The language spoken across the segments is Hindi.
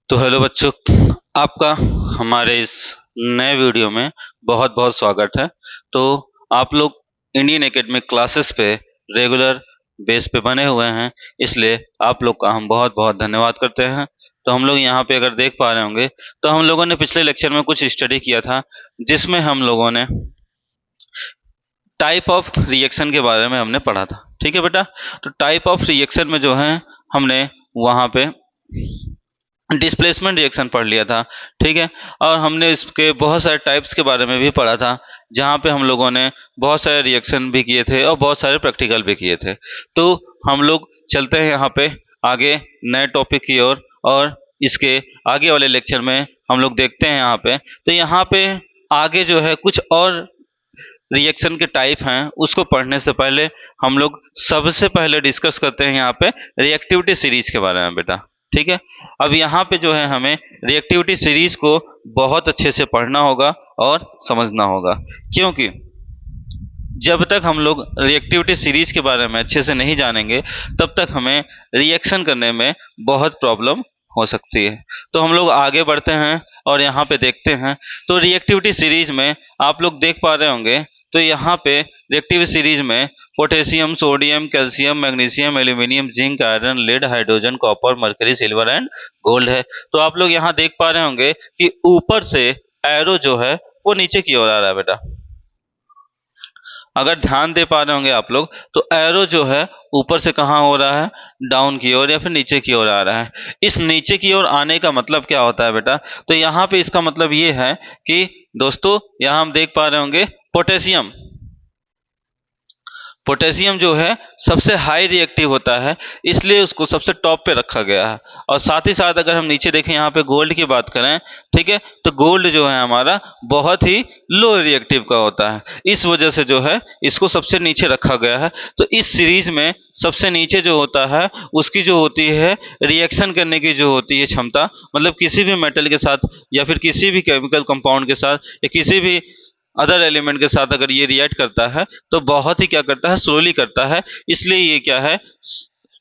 तो हेलो बच्चों, आपका हमारे इस नए वीडियो में बहुत बहुत स्वागत है। तो आप लोग इंडियन एकेडमिक क्लासेस पे रेगुलर बेस पे बने हुए हैं, इसलिए आप लोग का हम बहुत बहुत धन्यवाद करते हैं। तो हम लोग यहाँ पे अगर देख पा रहे होंगे तो हम लोगों ने पिछले लेक्चर में कुछ स्टडी किया था, जिसमें हम लोगों ने टाइप ऑफ रिएक्शन के बारे में हमने पढ़ा था। ठीक है बेटा, तो टाइप ऑफ रिएक्शन में जो है हमने वहाँ पे डिस्प्लेसमेंट रिएक्शन पढ़ लिया था। ठीक है, और हमने इसके बहुत सारे टाइप्स के बारे में भी पढ़ा था, जहाँ पे हम लोगों ने बहुत सारे रिएक्शन भी किए थे और बहुत सारे प्रैक्टिकल भी किए थे। तो हम लोग चलते हैं यहाँ पे आगे नए टॉपिक की ओर, और इसके आगे वाले लेक्चर में हम लोग देखते हैं यहाँ पे आगे जो है कुछ और रिएक्शन के टाइप हैं। उसको पढ़ने से पहले हम लोग सबसे पहले डिस्कस करते हैं यहाँ पे रिएक्टिविटी सीरीज के बारे में बेटा। ठीक है, अब यहाँ पे जो है हमें रिएक्टिविटी सीरीज को बहुत अच्छे से पढ़ना होगा और समझना होगा, क्योंकि जब तक हम लोग रिएक्टिविटी सीरीज के बारे में अच्छे से नहीं जानेंगे तब तक हमें रिएक्शन करने में बहुत प्रॉब्लम हो सकती है। तो हम लोग आगे बढ़ते हैं और यहाँ पे देखते हैं। तो रिएक्टिविटी सीरीज में आप लोग देख पा रहे होंगे, तो यहाँ पे रिएक्टिविटी सीरीज में potassium, sodium, calcium, magnesium, aluminium, zinc, iron, lead, hydrogen, copper, mercury, silver and gold है। तो आप लोग यहाँ देख पा रहे होंगे कि ऊपर से एरो जो है वो नीचे की ओर आ रहा है बेटा। अगर ध्यान दे पा रहे होंगे आप लोग, तो एरो जो है ऊपर से कहाँ हो रहा है, डाउन की ओर या फिर नीचे की ओर आ रहा है। इस नीचे की ओर आने का मतलब क्या होता है बेटा, तो यहाँ पे इसका मतलब ये है कि दोस्तों यहाँ हम देख पा रहे होंगे पोटेशियम पोटेशियम जो है सबसे हाई रिएक्टिव होता है, इसलिए उसको सबसे टॉप पे रखा गया है। और साथ ही साथ अगर हम नीचे देखें यहाँ पे गोल्ड की बात करें, ठीक है, तो गोल्ड जो है हमारा बहुत ही लो रिएक्टिव का होता है, इस वजह से जो है इसको सबसे नीचे रखा गया है। तो इस सीरीज में सबसे नीचे जो होता है उसकी जो होती है रिएक्शन करने की जो होती है क्षमता, मतलब किसी भी मेटल के साथ या फिर किसी भी केमिकल कंपाउंड के साथ या किसी भी अदर एलिमेंट के साथ अगर ये रिएक्ट करता है तो बहुत ही क्या करता है, स्लोली करता है। इसलिए ये क्या है,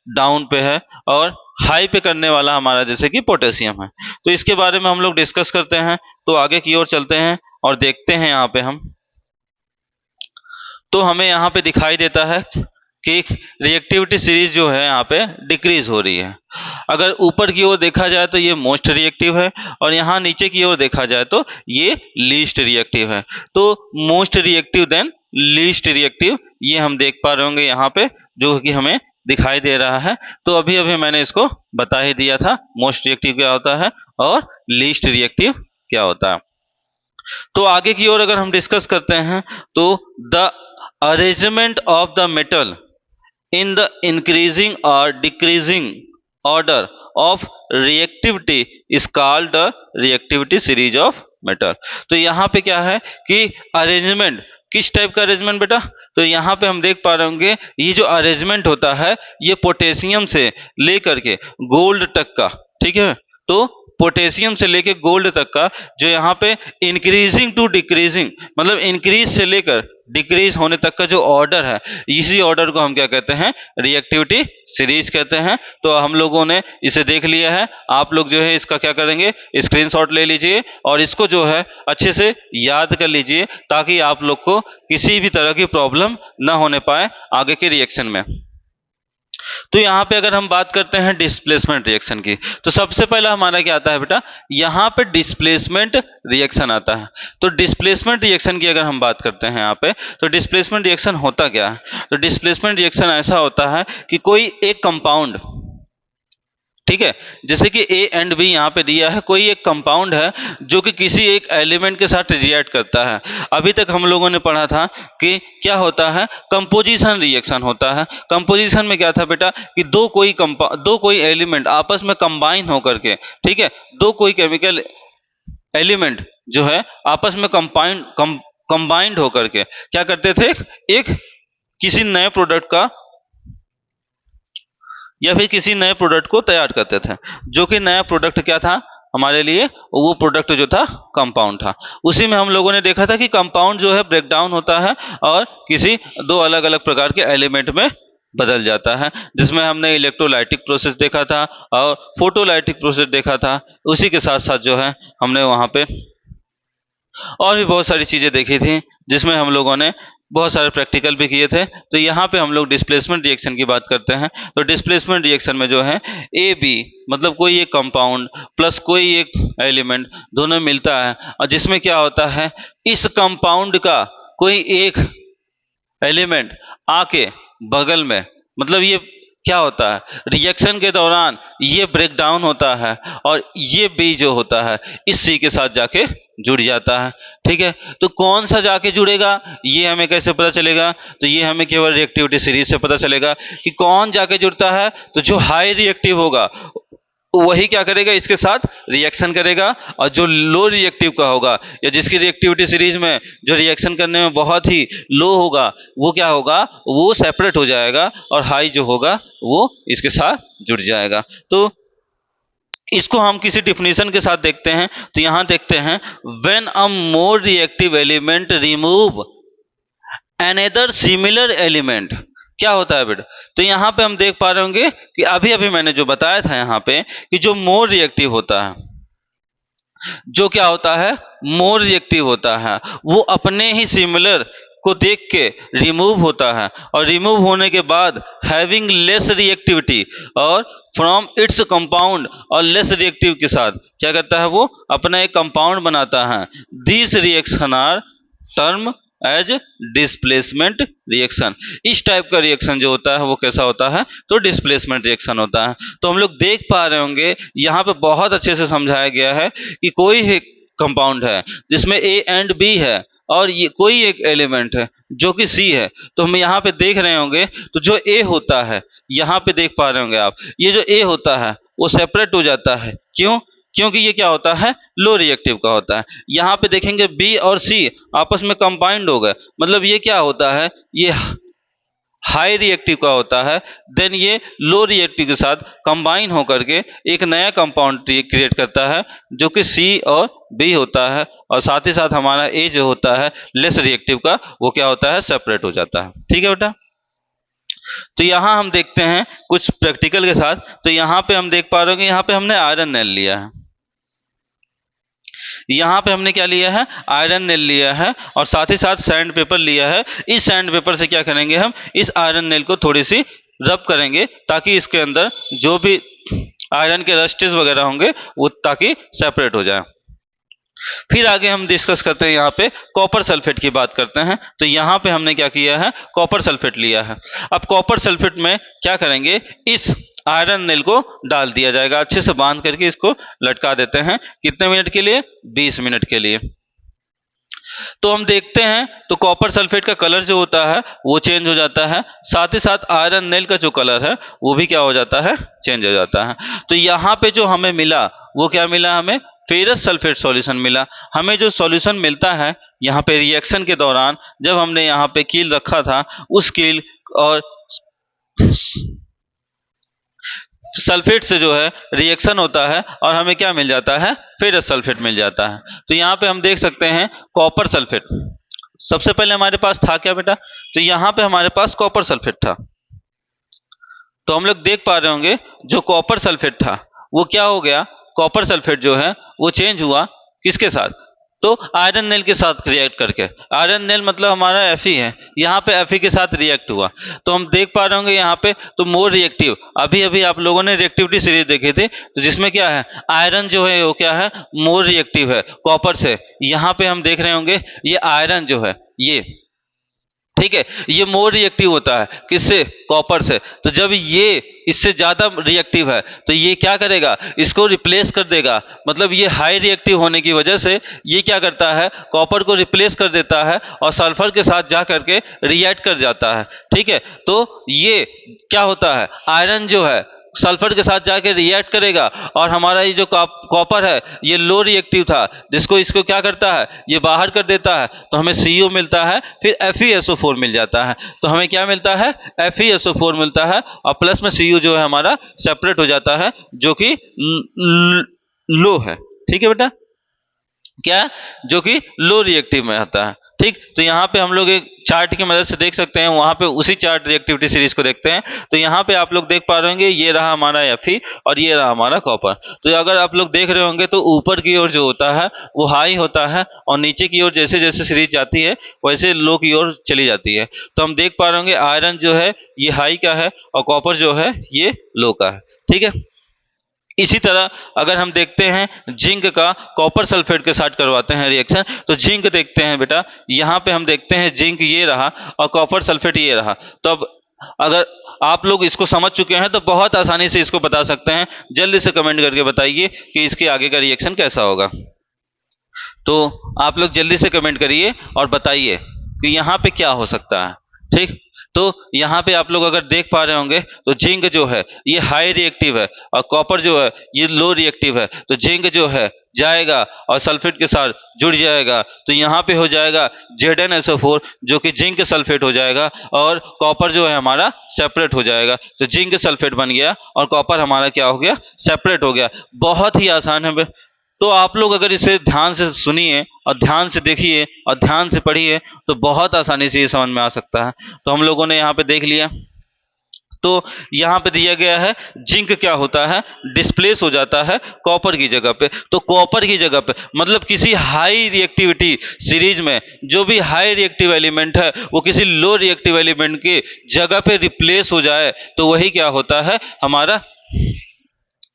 डाउन पे है, और हाई पे करने वाला हमारा जैसे कि पोटेशियम है। तो इसके बारे में हम लोग डिस्कस करते हैं। तो आगे की ओर चलते हैं और देखते हैं यहाँ पे हम, तो हमें यहाँ पे दिखाई देता है कि रिएक्टिविटी सीरीज जो है यहाँ पे डिक्रीज हो रही है। अगर ऊपर की ओर देखा जाए तो ये मोस्ट रिएक्टिव है, और यहाँ नीचे की ओर देखा जाए तो ये लीस्ट रिएक्टिव है। तो most reactive than least reactive, ये हम देख पा रहे होंगे यहाँ पे, जो कि हमें दिखाई दे रहा है। तो अभी अभी मैंने इसको बता ही दिया था मोस्ट रिएक्टिव क्या होता है और लीस्ट रिएक्टिव क्या होता है। तो आगे की ओर अगर हम डिस्कस करते हैं, तो the arrangement of the metal in the increasing or decreasing order of reactivity is called the reactivity series of metal। तो यहाँ पे क्या है कि अरेंजमेंट, किस टाइप का अरेंजमेंट बेटा, तो यहाँ पे हम देख पा रहे होंगे ये जो अरेंजमेंट होता है ये पोटेशियम से लेकर के गोल्ड तक का, ठीक है, तो पोटेशियम से लेकर गोल्ड तक का जो यहाँ पे इंक्रीजिंग टू डिक्रीजिंग, मतलब इंक्रीज से लेकर डिक्रीज होने तक का जो ऑर्डर है, इसी ऑर्डर को हम क्या कहते हैं, रिएक्टिविटी सीरीज कहते हैं। तो हम लोगों ने इसे देख लिया है। आप लोग जो है इसका क्या करेंगे, स्क्रीनशॉट ले लीजिए और इसको जो है अच्छे से याद कर लीजिए, ताकि आप लोग को किसी भी तरह की प्रॉब्लम न होने पाए आगे के रिएक्शन में। तो यहाँ पे अगर हम बात करते हैं डिस्प्लेसमेंट रिएक्शन की, तो सबसे पहला हमारा क्या आता है बेटा, यहाँ पे डिस्प्लेसमेंट रिएक्शन आता है। तो डिस्प्लेसमेंट रिएक्शन की अगर हम बात करते हैं यहाँ पे, तो डिस्प्लेसमेंट रिएक्शन होता क्या है, तो डिस्प्लेसमेंट रिएक्शन ऐसा होता है कि कोई एक कंपाउंड, ठीक है, जैसे कि ए एंड बी यहाँ पे दिया है, कोई एक कंपाउंड है जो कि किसी एक एलिमेंट के साथ रिएक्ट करता है। अभी तक हम लोगों ने पढ़ा था कि क्या होता है, कंपोजिशन रिएक्शन होता है। कंपोजिशन में क्या था बेटा कि दो कोई एलिमेंट आपस में कंबाइन होकर के, ठीक है, दो कोई केमिकल एलिमेंट जो है आपस में कंबाइंड होकर के क्या करते थे, एक किसी नए प्रोडक्ट का या फिर किसी नए प्रोडक्ट को तैयार करते थे, जो कि नया प्रोडक्ट क्या था हमारे लिए, वो प्रोडक्ट जो था कंपाउंड था। उसी में हम लोगों ने देखा था कि कंपाउंड जो है ब्रेक डाउन होता है और किसी दो अलग अलग प्रकार के एलिमेंट में बदल जाता है, जिसमें हमने इलेक्ट्रोलाइटिक प्रोसेस देखा था और फोटोलाइटिक प्रोसेस देखा था। उसी के साथ साथ जो है हमने वहाँ पे और भी बहुत सारी चीज़ें देखी थी, जिसमें हम लोगों ने बहुत सारे प्रैक्टिकल भी किए थे। तो यहाँ पे हम लोग डिस्प्लेसमेंट रिएक्शन की बात करते हैं। तो डिस्प्लेसमेंट रिएक्शन में जो है ए बी मतलब कोई एक कंपाउंड प्लस कोई एक एलिमेंट दोनों मिलता है, और जिसमें क्या होता है, इस कंपाउंड का कोई एक एलिमेंट आके बगल में, मतलब ये क्या होता है, रिएक्शन के दौरान ये ब्रेक डाउन होता है और ये बी जो होता है इस सी के साथ जाके जुड़ जाता है। ठीक है, तो कौन सा जाके जुड़ेगा ये हमें कैसे पता चलेगा? तो ये हमें केवल रिएक्टिविटी सीरीज से पता चलेगा कि कौन जाके जुड़ता है। तो जो हाई रिएक्टिव होगा वही क्या करेगा, इसके साथ रिएक्शन करेगा, और जो लो रिएक्टिव का होगा या जिसकी रिएक्टिविटी सीरीज में जो रिएक्शन करने में बहुत ही लो होगा वो क्या होगा, वो सेपरेट हो जाएगा, और हाई जो होगा वो इसके साथ जुड़ जाएगा। तो इसको हम किसी डिफिनेशन के साथ देखते हैं। तो यहां देखते हैं, when a more reactive element remove another similar element, क्या होता है बेटा? तो यहाँ पे हम देख पा रहे होंगे कि अभी अभी मैंने जो बताया था यहाँ पे कि जो मोर रिएक्टिव होता है, जो क्या होता है, मोर रिएक्टिव होता है, वो अपने ही सिमिलर को देख के रिमूव होता है, और रिमूव होने के बाद हैविंग लेस रिएक्टिविटी और फ्रॉम इट्स कंपाउंड और लेस रिएक्टिव के साथ क्या करता है, वो अपना एक कंपाउंड बनाता है। This reaction are term as displacement reaction. इस टाइप का रिएक्शन जो होता है वो कैसा होता है, तो डिस्प्लेसमेंट रिएक्शन होता है। तो हम लोग देख पा रहे होंगे यहाँ पे बहुत अच्छे से समझाया गया है कि कोई एक कंपाउंड है जिसमें ए एंड बी है, और ये कोई एक एलिमेंट है जो कि सी है। तो हम यहाँ पे देख रहे होंगे, तो जो ए होता है यहाँ पे देख पा रहे होंगे आप, ये जो ए होता है वो सेपरेट हो जाता है। क्यों? क्योंकि ये क्या होता है, लो रिएक्टिव का होता है। यहाँ पे देखेंगे बी और सी आपस में कंबाइंड हो गए, मतलब ये क्या होता है, ये हाई रिएक्टिव का होता है। देन ये लो रिएक्टिव के साथ कंबाइन होकर के एक नया कंपाउंड क्रिएट करता है जो कि सी और बी होता है, और साथ ही साथ हमारा ए जो होता है लेस रिएक्टिव का, वो क्या होता है, सेपरेट हो जाता है। ठीक है बेटा, तो यहाँ हम देखते हैं कुछ प्रैक्टिकल के साथ। तो यहाँ पे हम देख पा रहे हैं, यहाँ पे हमने आयरन नेल लिया है, यहाँ पे हमने क्या लिया है, आयरन नेल लिया है, और साथ ही साथ सैंड पेपर लिया है। इस सैंड पेपर से क्या करेंगे, हम इस आयरन नेल को थोड़ी सी रब करेंगे ताकि इसके अंदर जो भी आयरन के रस्टेज वगैरह होंगे वो ताकि सेपरेट हो जाए। फिर आगे हम डिस्कस करते हैं, यहाँ पे कॉपर सल्फेट की बात करते हैं। तो यहाँ पे हमने क्या किया है, कॉपर सल्फेट लिया है। अब कॉपर सल्फेट में क्या करेंगे, इस आयरन नेल को डाल दिया जाएगा, अच्छे से बांध करके इसको लटका देते हैं। कितने मिनट के लिए, 20 मिनट के लिए। तो हम देखते हैं, तो कॉपर सल्फेट का कलर जो होता है वो चेंज हो जाता है, साथ ही साथ आयरन नेल का जो कलर है वो भी क्या हो जाता है, चेंज हो जाता है। तो यहाँ पे जो हमें मिला वो क्या मिला, हमें फेरस सल्फेट सॉल्यूशन मिला। हमें जो सॉल्यूशन मिलता है यहाँ पे रिएक्शन के दौरान, जब हमने यहाँ पे कील रखा था, उस कील और सल्फेट से जो है रिएक्शन होता है और हमें क्या मिल जाता है, फेरस सल्फेट मिल जाता है। तो यहाँ पे हम देख सकते हैं कॉपर सल्फेट, सबसे पहले हमारे पास था क्या बेटा, तो यहाँ पे हमारे पास कॉपर सल्फेट था। तो हम लोग देख पा रहे होंगे जो कॉपर सल्फेट था वो क्या हो गया, कॉपर सल्फेट जो है वो चेंज हुआ किसके साथ, तो आयरन नेल के साथ रिएक्ट करके। आयरन नेल मतलब हमारा Fe है, यहाँ पे Fe के साथ रिएक्ट हुआ। तो हम देख पा रहे होंगे यहाँ पे, तो मोर रिएक्टिव, अभी अभी आप लोगों ने रिएक्टिविटी सीरीज देखी थी, तो जिसमें क्या है, आयरन जो है वो क्या है, मोर रिएक्टिव है कॉपर से। यहाँ पे हम देख रहे होंगे ये आयरन जो है ये, ठीक है, ये मोर रिएक्टिव होता है किससे, कॉपर से। तो जब ये इससे ज्यादा रिएक्टिव है तो ये क्या करेगा, इसको रिप्लेस कर देगा। मतलब ये हाई रिएक्टिव होने की वजह से ये क्या करता है, कॉपर को रिप्लेस कर देता है और सल्फर के साथ जा करके रिएक्ट कर जाता है। ठीक है, तो ये क्या होता है, आयरन जो है सल्फर के साथ जाके रिएक्ट करेगा, और हमारा ये जो कॉपर है ये लो रिएक्टिव था, जिसको इसको क्या करता है, ये बाहर कर देता है, तो हमें CO मिलता है, फिर FeSO4 मिल जाता है। तो हमें क्या मिलता है, FeSO4 मिलता है, और प्लस में Cu जो है हमारा सेपरेट हो जाता है, जो कि लो है। ठीक है बेटा, क्या, जो कि लो रिएक्टिव में आता है। ठीक, तो यहाँ पे हम लोग एक चार्ट की मदद से देख सकते हैं, वहां पे उसी चार्ट रिएक्टिविटी सीरीज को देखते हैं। तो यहाँ पे आप लोग देख पा रहे होंगे, ये रहा हमारा Fe और ये रहा हमारा कॉपर। तो अगर आप लोग देख रहे होंगे तो ऊपर की ओर जो होता है वो हाई होता है, और नीचे की ओर जैसे जैसे सीरीज जाती है वैसे लो की ओर चली जाती है। तो हम देख पा रहे होंगे आयरन जो है ये हाई का है और कॉपर जो है ये लो का है। ठीक है, इसी तरह अगर हम देखते हैं जिंक का कॉपर सल्फेट के साथ करवाते हैं रिएक्शन, तो जिंक देखते हैं बेटा, यहाँ पे हम देखते हैं जिंक ये रहा और कॉपर सल्फेट ये रहा। तो अब अगर आप लोग इसको समझ चुके हैं तो बहुत आसानी से इसको बता सकते हैं। जल्दी से कमेंट करके बताइए कि इसके आगे का रिएक्शन कैसा होगा। तो आप लोग जल्दी से कमेंट करिए और बताइए कि यहाँ पे क्या हो सकता है। ठीक, तो यहाँ पे आप लोग अगर देख पा रहे होंगे तो जिंक जो है ये हाई रिएक्टिव है और कॉपर जो है ये लो रिएक्टिव है। तो जिंक जो है जाएगा और सल्फेट के साथ जुड़ जाएगा, तो यहाँ पे हो जाएगा ZnSO4 जो कि जिंक सल्फेट हो जाएगा, और कॉपर जो है हमारा सेपरेट हो जाएगा। तो जिंक सल्फेट बन गया और कॉपर हमारा क्या हो गया, सेपरेट हो गया। बहुत ही आसान है। तो आप लोग अगर इसे ध्यान से सुनिए और ध्यान से देखिए और ध्यान से पढ़िए तो बहुत आसानी से ये समझ में आ सकता है। तो हम लोगों ने यहाँ पे देख लिया। तो यहाँ पे दिया गया है जिंक क्या होता है, डिस्प्लेस हो जाता है कॉपर की जगह पे। तो कॉपर की जगह पे मतलब किसी हाई रिएक्टिविटी सीरीज में जो भी हाई रिएक्टिव एलिमेंट है वो किसी लो रिएक्टिव एलिमेंट की जगह पे रिप्लेस हो जाए तो वही क्या होता है, हमारा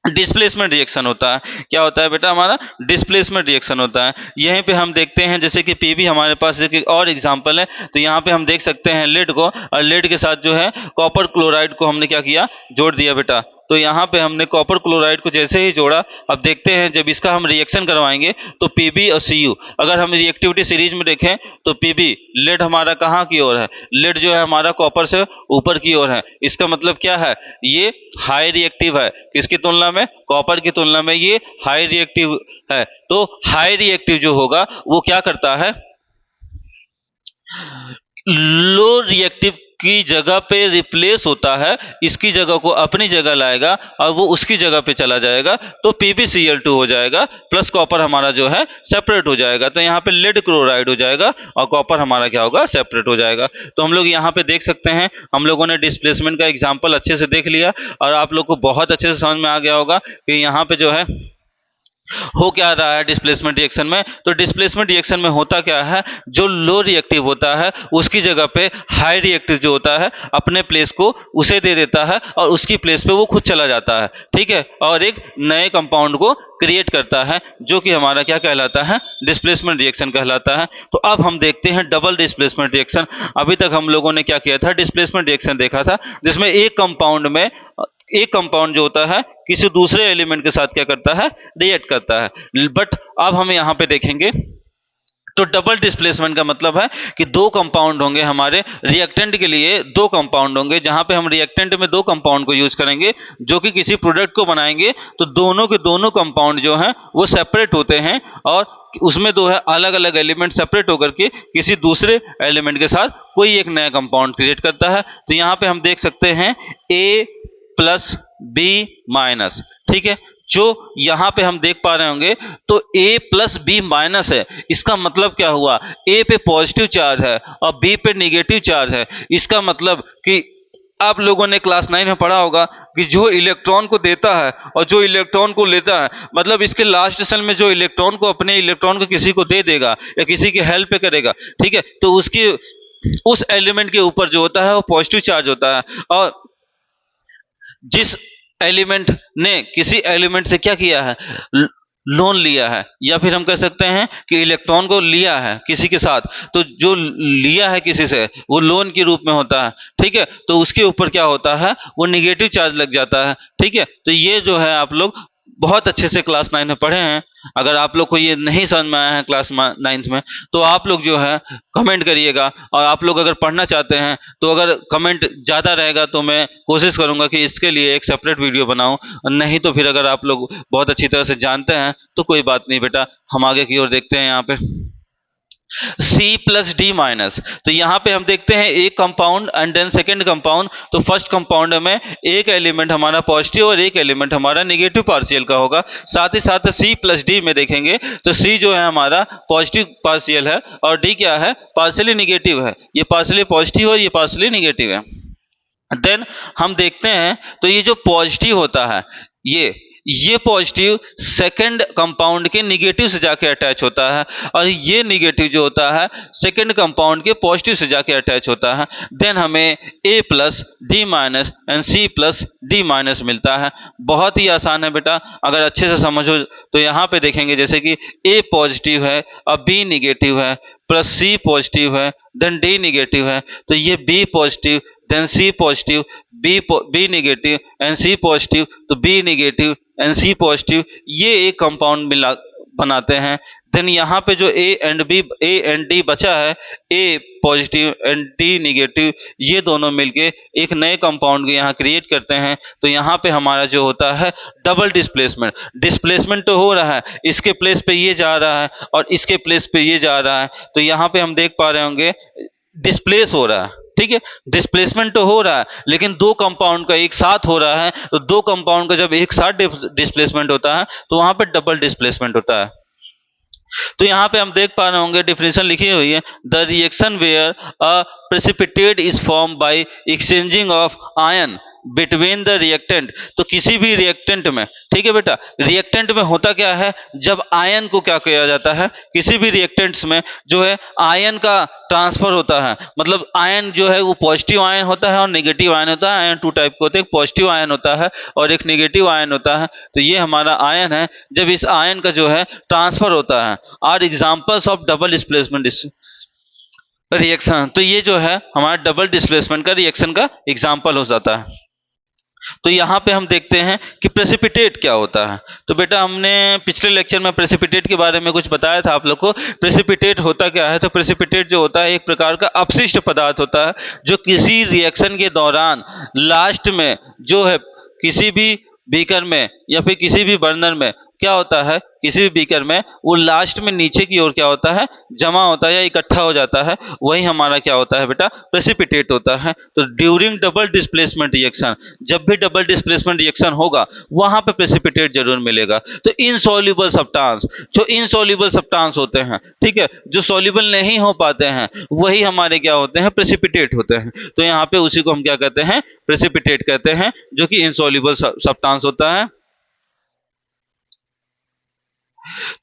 डिस्प्लेसमेंट रिएक्शन होता है। क्या होता है बेटा, हमारा डिस्प्लेसमेंट रिएक्शन होता है। यहीं पे हम देखते हैं जैसे कि पीबी हमारे पास एक और एग्जांपल है। तो यहाँ पे हम देख सकते हैं लेड को, और लेड के साथ जो है कॉपर क्लोराइड को हमने क्या किया, जोड़ दिया बेटा। तो यहाँ पे हमने कॉपर क्लोराइड को जैसे ही जोड़ा, अब देखते हैं जब इसका हम रिएक्शन करवाएंगे तो पीबी और Cu, अगर हम रिएक्टिविटी सीरीज में देखें तो पीबी लेड हमारा कहाँ की ओर है, लेड जो है हमारा कॉपर से ऊपर की ओर है। इसका मतलब क्या है, ये हाई रिएक्टिव है। किसकी तुलना में, कॉपर की तुलना में ये हाई रिएक्टिव है। तो हाई रिएक्टिव जो होगा वो क्या करता है, लो रिएक्टिव की जगह पे रिप्लेस होता है, इसकी जगह को अपनी जगह लाएगा और वो उसकी जगह पे चला जाएगा। तो PbCl2 हो जाएगा प्लस कॉपर हमारा जो है सेपरेट हो जाएगा। तो यहाँ पे लेड क्लोराइड हो जाएगा और कॉपर हमारा क्या होगा, सेपरेट हो जाएगा। तो हम लोग यहाँ पे देख सकते हैं, हम लोगों ने डिस्प्लेसमेंट का एग्जाम्पल अच्छे से देख लिया और आप लोग को बहुत अच्छे से समझ में आ गया होगा कि यहाँ पे जो है हो क्या रहा है डिस्प्लेसमेंट रिएक्शन में। तो डिस्प्लेसमेंट रिएक्शन में होता क्या है, जो लो रिएक्टिव होता है उसकी जगह पे हाई रिएक्टिव जो होता है अपने प्लेस को उसे दे देता है और उसकी प्लेस पे वो खुद चला जाता है। ठीक है, और एक नए कंपाउंड को क्रिएट करता है जो कि हमारा क्या कहलाता है, डिस्प्लेसमेंट रिएक्शन कहलाता है। तो अब हम देखते हैं डबल डिस्प्लेसमेंट रिएक्शन। अभी तक हम लोगों ने क्या किया था, डिस्प्लेसमेंट रिएक्शन देखा था जिसमें एक कंपाउंड जो होता है किसी दूसरे एलिमेंट के साथ क्या करता है, रिएक्ट करता है। बट अब हम यहाँ पे देखेंगे तो डबल डिस्प्लेसमेंट का मतलब है कि दो कंपाउंड होंगे हमारे रिएक्टेंट के लिए, दो कंपाउंड होंगे जहां पे हम रिएक्टेंट में दो कंपाउंड को यूज करेंगे जो कि किसी प्रोडक्ट को बनाएंगे। तो दोनों के दोनों कंपाउंड जो हैं वो सेपरेट होते हैं और उसमें दो है अलग अलग एलिमेंट सेपरेट होकर के किसी दूसरे एलिमेंट के साथ कोई एक नया कंपाउंड क्रिएट करता है। तो यहाँ पे हम देख सकते हैं A+B-। ठीक है, जो यहां पे हम देख पा रहे होंगे तो A+B- है। इसका मतलब क्या हुआ, A पे पॉजिटिव चार्ज है और B पे नेगेटिव चार्ज है। इसका मतलब कि आप लोगों ने क्लास 9 में पढ़ा होगा कि जो इलेक्ट्रॉन को देता है और जो इलेक्ट्रॉन को लेता है, मतलब इसके लास्ट सेल में जो इलेक्ट्रॉन को अपने इलेक्ट्रॉन को किसी को दे देगा या किसी की हेल्प करेगा, ठीक है, तो उसकी उस एलिमेंट के ऊपर जो होता है वो पॉजिटिव चार्ज होता है। और जिस एलिमेंट ने किसी एलिमेंट से क्या किया है, लोन लिया है, या फिर हम कह सकते हैं कि इलेक्ट्रॉन को लिया है किसी के साथ, तो जो लिया है किसी से वो लोन के रूप में होता है। ठीक है, तो उसके ऊपर क्या होता है, वो निगेटिव चार्ज लग जाता है। ठीक है, तो ये जो है आप लोग बहुत अच्छे से क्लास 9 में पढ़े हैं। अगर आप लोग को ये नहीं समझ में आया है क्लास 9 में तो आप लोग जो है कमेंट करिएगा, और आप लोग अगर पढ़ना चाहते हैं तो अगर कमेंट ज़्यादा रहेगा तो मैं कोशिश करूंगा कि इसके लिए एक सेपरेट वीडियो बनाऊं। नहीं तो फिर अगर आप लोग बहुत अच्छी तरह से जानते हैं तो कोई बात नहीं बेटा, हम आगे की ओर देखते हैं। यहाँ पे C प्लस डी माइनस। तो यहाँ पे हम देखते हैं एक compound and then second compound. तो फर्स्ट कंपाउंड में एक एलिमेंट हमारा पॉजिटिव और एक एलिमेंट हमारा नेगेटिव पार्शियल का होगा। साथ ही साथ C प्लस डी में देखेंगे तो C जो है हमारा पॉजिटिव पार्शियल है और D क्या है, पार्शियली नेगेटिव है। ये पार्शियली पॉजिटिव और ये पार्शियली नेगेटिव है। देन हम देखते हैं तो ये जो पॉजिटिव होता है ये पॉजिटिव सेकंड कंपाउंड के नेगेटिव से जाके अटैच होता है और ये नेगेटिव जो होता है सेकंड कंपाउंड के पॉजिटिव से जाके अटैच होता है। देन हमें A plus D minus and C plus D minus मिलता है। बहुत ही आसान है बेटा, अगर अच्छे से समझो तो यहाँ पे देखेंगे जैसे कि A पॉजिटिव है और B नेगेटिव है प्लस C पॉजिटिव है देन D नेगेटिव है, तो ये B positive then C positive B negative and C positive, तो B negative and C positive, ये एक कंपाउंड मिला बनाते हैं। देन यहाँ पे जो A एंड D बचा है, A positive and D negative, ये दोनों मिलके एक नए कंपाउंड को यहाँ क्रिएट करते हैं। तो यहाँ पे हमारा जो होता है डबल डिस्प्लेसमेंट तो हो रहा है, इसके प्लेस पे ये जा रहा है और इसके प्लेस पे ये जा रहा है। तो यहाँ पे हम देख पा रहे होंगे डिस्प्लेस हो रहा है, ठीक है। डिस्प्लेसमेंट तो हो रहा है लेकिन दो कंपाउंड का एक साथ हो रहा है, तो दो कंपाउंड का जब एक साथ डिस्प्लेसमेंट होता है तो वहां पे डबल डिस्प्लेसमेंट होता है। तो यहाँ पे हम देख पा रहे होंगे डेफिनेशन लिखी हुई है, the reaction where a precipitate is form by exchanging of ion between the reactant. तो किसी भी रिएक्टेंट में, ठीक है बेटा, रिएक्टेंट में होता क्या है, जब आयन को क्या किया जाता है, किसी भी रिएक्टेंट्स में जो है आयन का ट्रांसफर होता है। मतलब आयन जो है वो पॉजिटिव आयन होता है और नेगेटिव आयन होता है। आयन टू टाइप के होते हैं, एक पॉजिटिव आयन होता है और एक नेगेटिव आयन होता है। तो ये हमारा आयन है, जब इस आयन का जो है ट्रांसफर होता है। Are examples of double displacement reaction, तो ये जो है हमारा डबल डिस्प्लेसमेंट का रिएक्शन का एग्जाम्पल हो जाता है। तो यहाँ पे हम देखते हैं कि प्रेसिपिटेट क्या होता है। तो बेटा हमने पिछले लेक्चर में प्रेसिपिटेट के बारे में कुछ बताया था आप लोग को। प्रेसिपिटेट होता क्या है, तो प्रेसिपिटेट जो होता है एक प्रकार का अपशिष्ट पदार्थ होता है जो किसी रिएक्शन के दौरान लास्ट में जो है किसी भी बीकर में या फिर किसी भी बर्नर में क्या होता है, किसी भी बीकर में वो लास्ट में नीचे की ओर क्या होता है, जमा होता है या इकट्ठा हो जाता है, वही हमारा क्या होता है बेटा, प्रेसिपिटेट होता है। तो ड्यूरिंग डबल डिस्प्लेसमेंट रिएक्शन, जब भी डबल डिस्प्लेसमेंट रिएक्शन होगा वहां पे प्रेसिपिटेट जरूर मिलेगा। तो इनसॉल्युबल सब्सटेंस, जो इनसॉल्युबल सब्सटेंस होते हैं, ठीक है, जो सॉल्युबल नहीं हो पाते हैं, वही हमारे क्या होते हैं, प्रेसिपिटेट होते हैं। तो यहाँ पे उसी को हम क्या कहते हैं, प्रेसिपिटेट कहते हैं, जो कि इनसॉल्युबल सब्सटेंस होता है।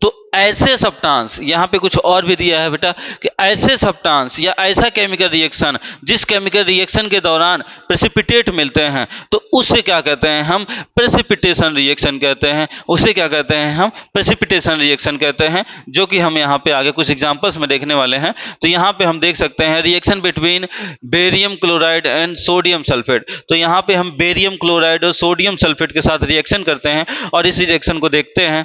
तो ऐसे सब्सटेंस, यहाँ पे कुछ और भी दिया है बेटा कि ऐसे सब्सटेंस या ऐसा केमिकल रिएक्शन जिस केमिकल रिएक्शन के दौरान प्रेसिपिटेट मिलते हैं, तो उससे क्या कहते हैं हम, प्रेसिपिटेशन रिएक्शन कहते हैं। उसे क्या कहते हैं हम, प्रेसिपिटेशन रिएक्शन कहते हैं, जो कि हम यहाँ पे आगे कुछ एग्जांपल्स में देखने वाले हैं। तो यहाँ पे हम देख सकते हैं reaction between barium chloride and sodium sulphate. तो यहाँ पे हम बेरियम क्लोराइड और सोडियम सल्फेट के साथ रिएक्शन करते हैं और इस रिएक्शन को देखते हैं।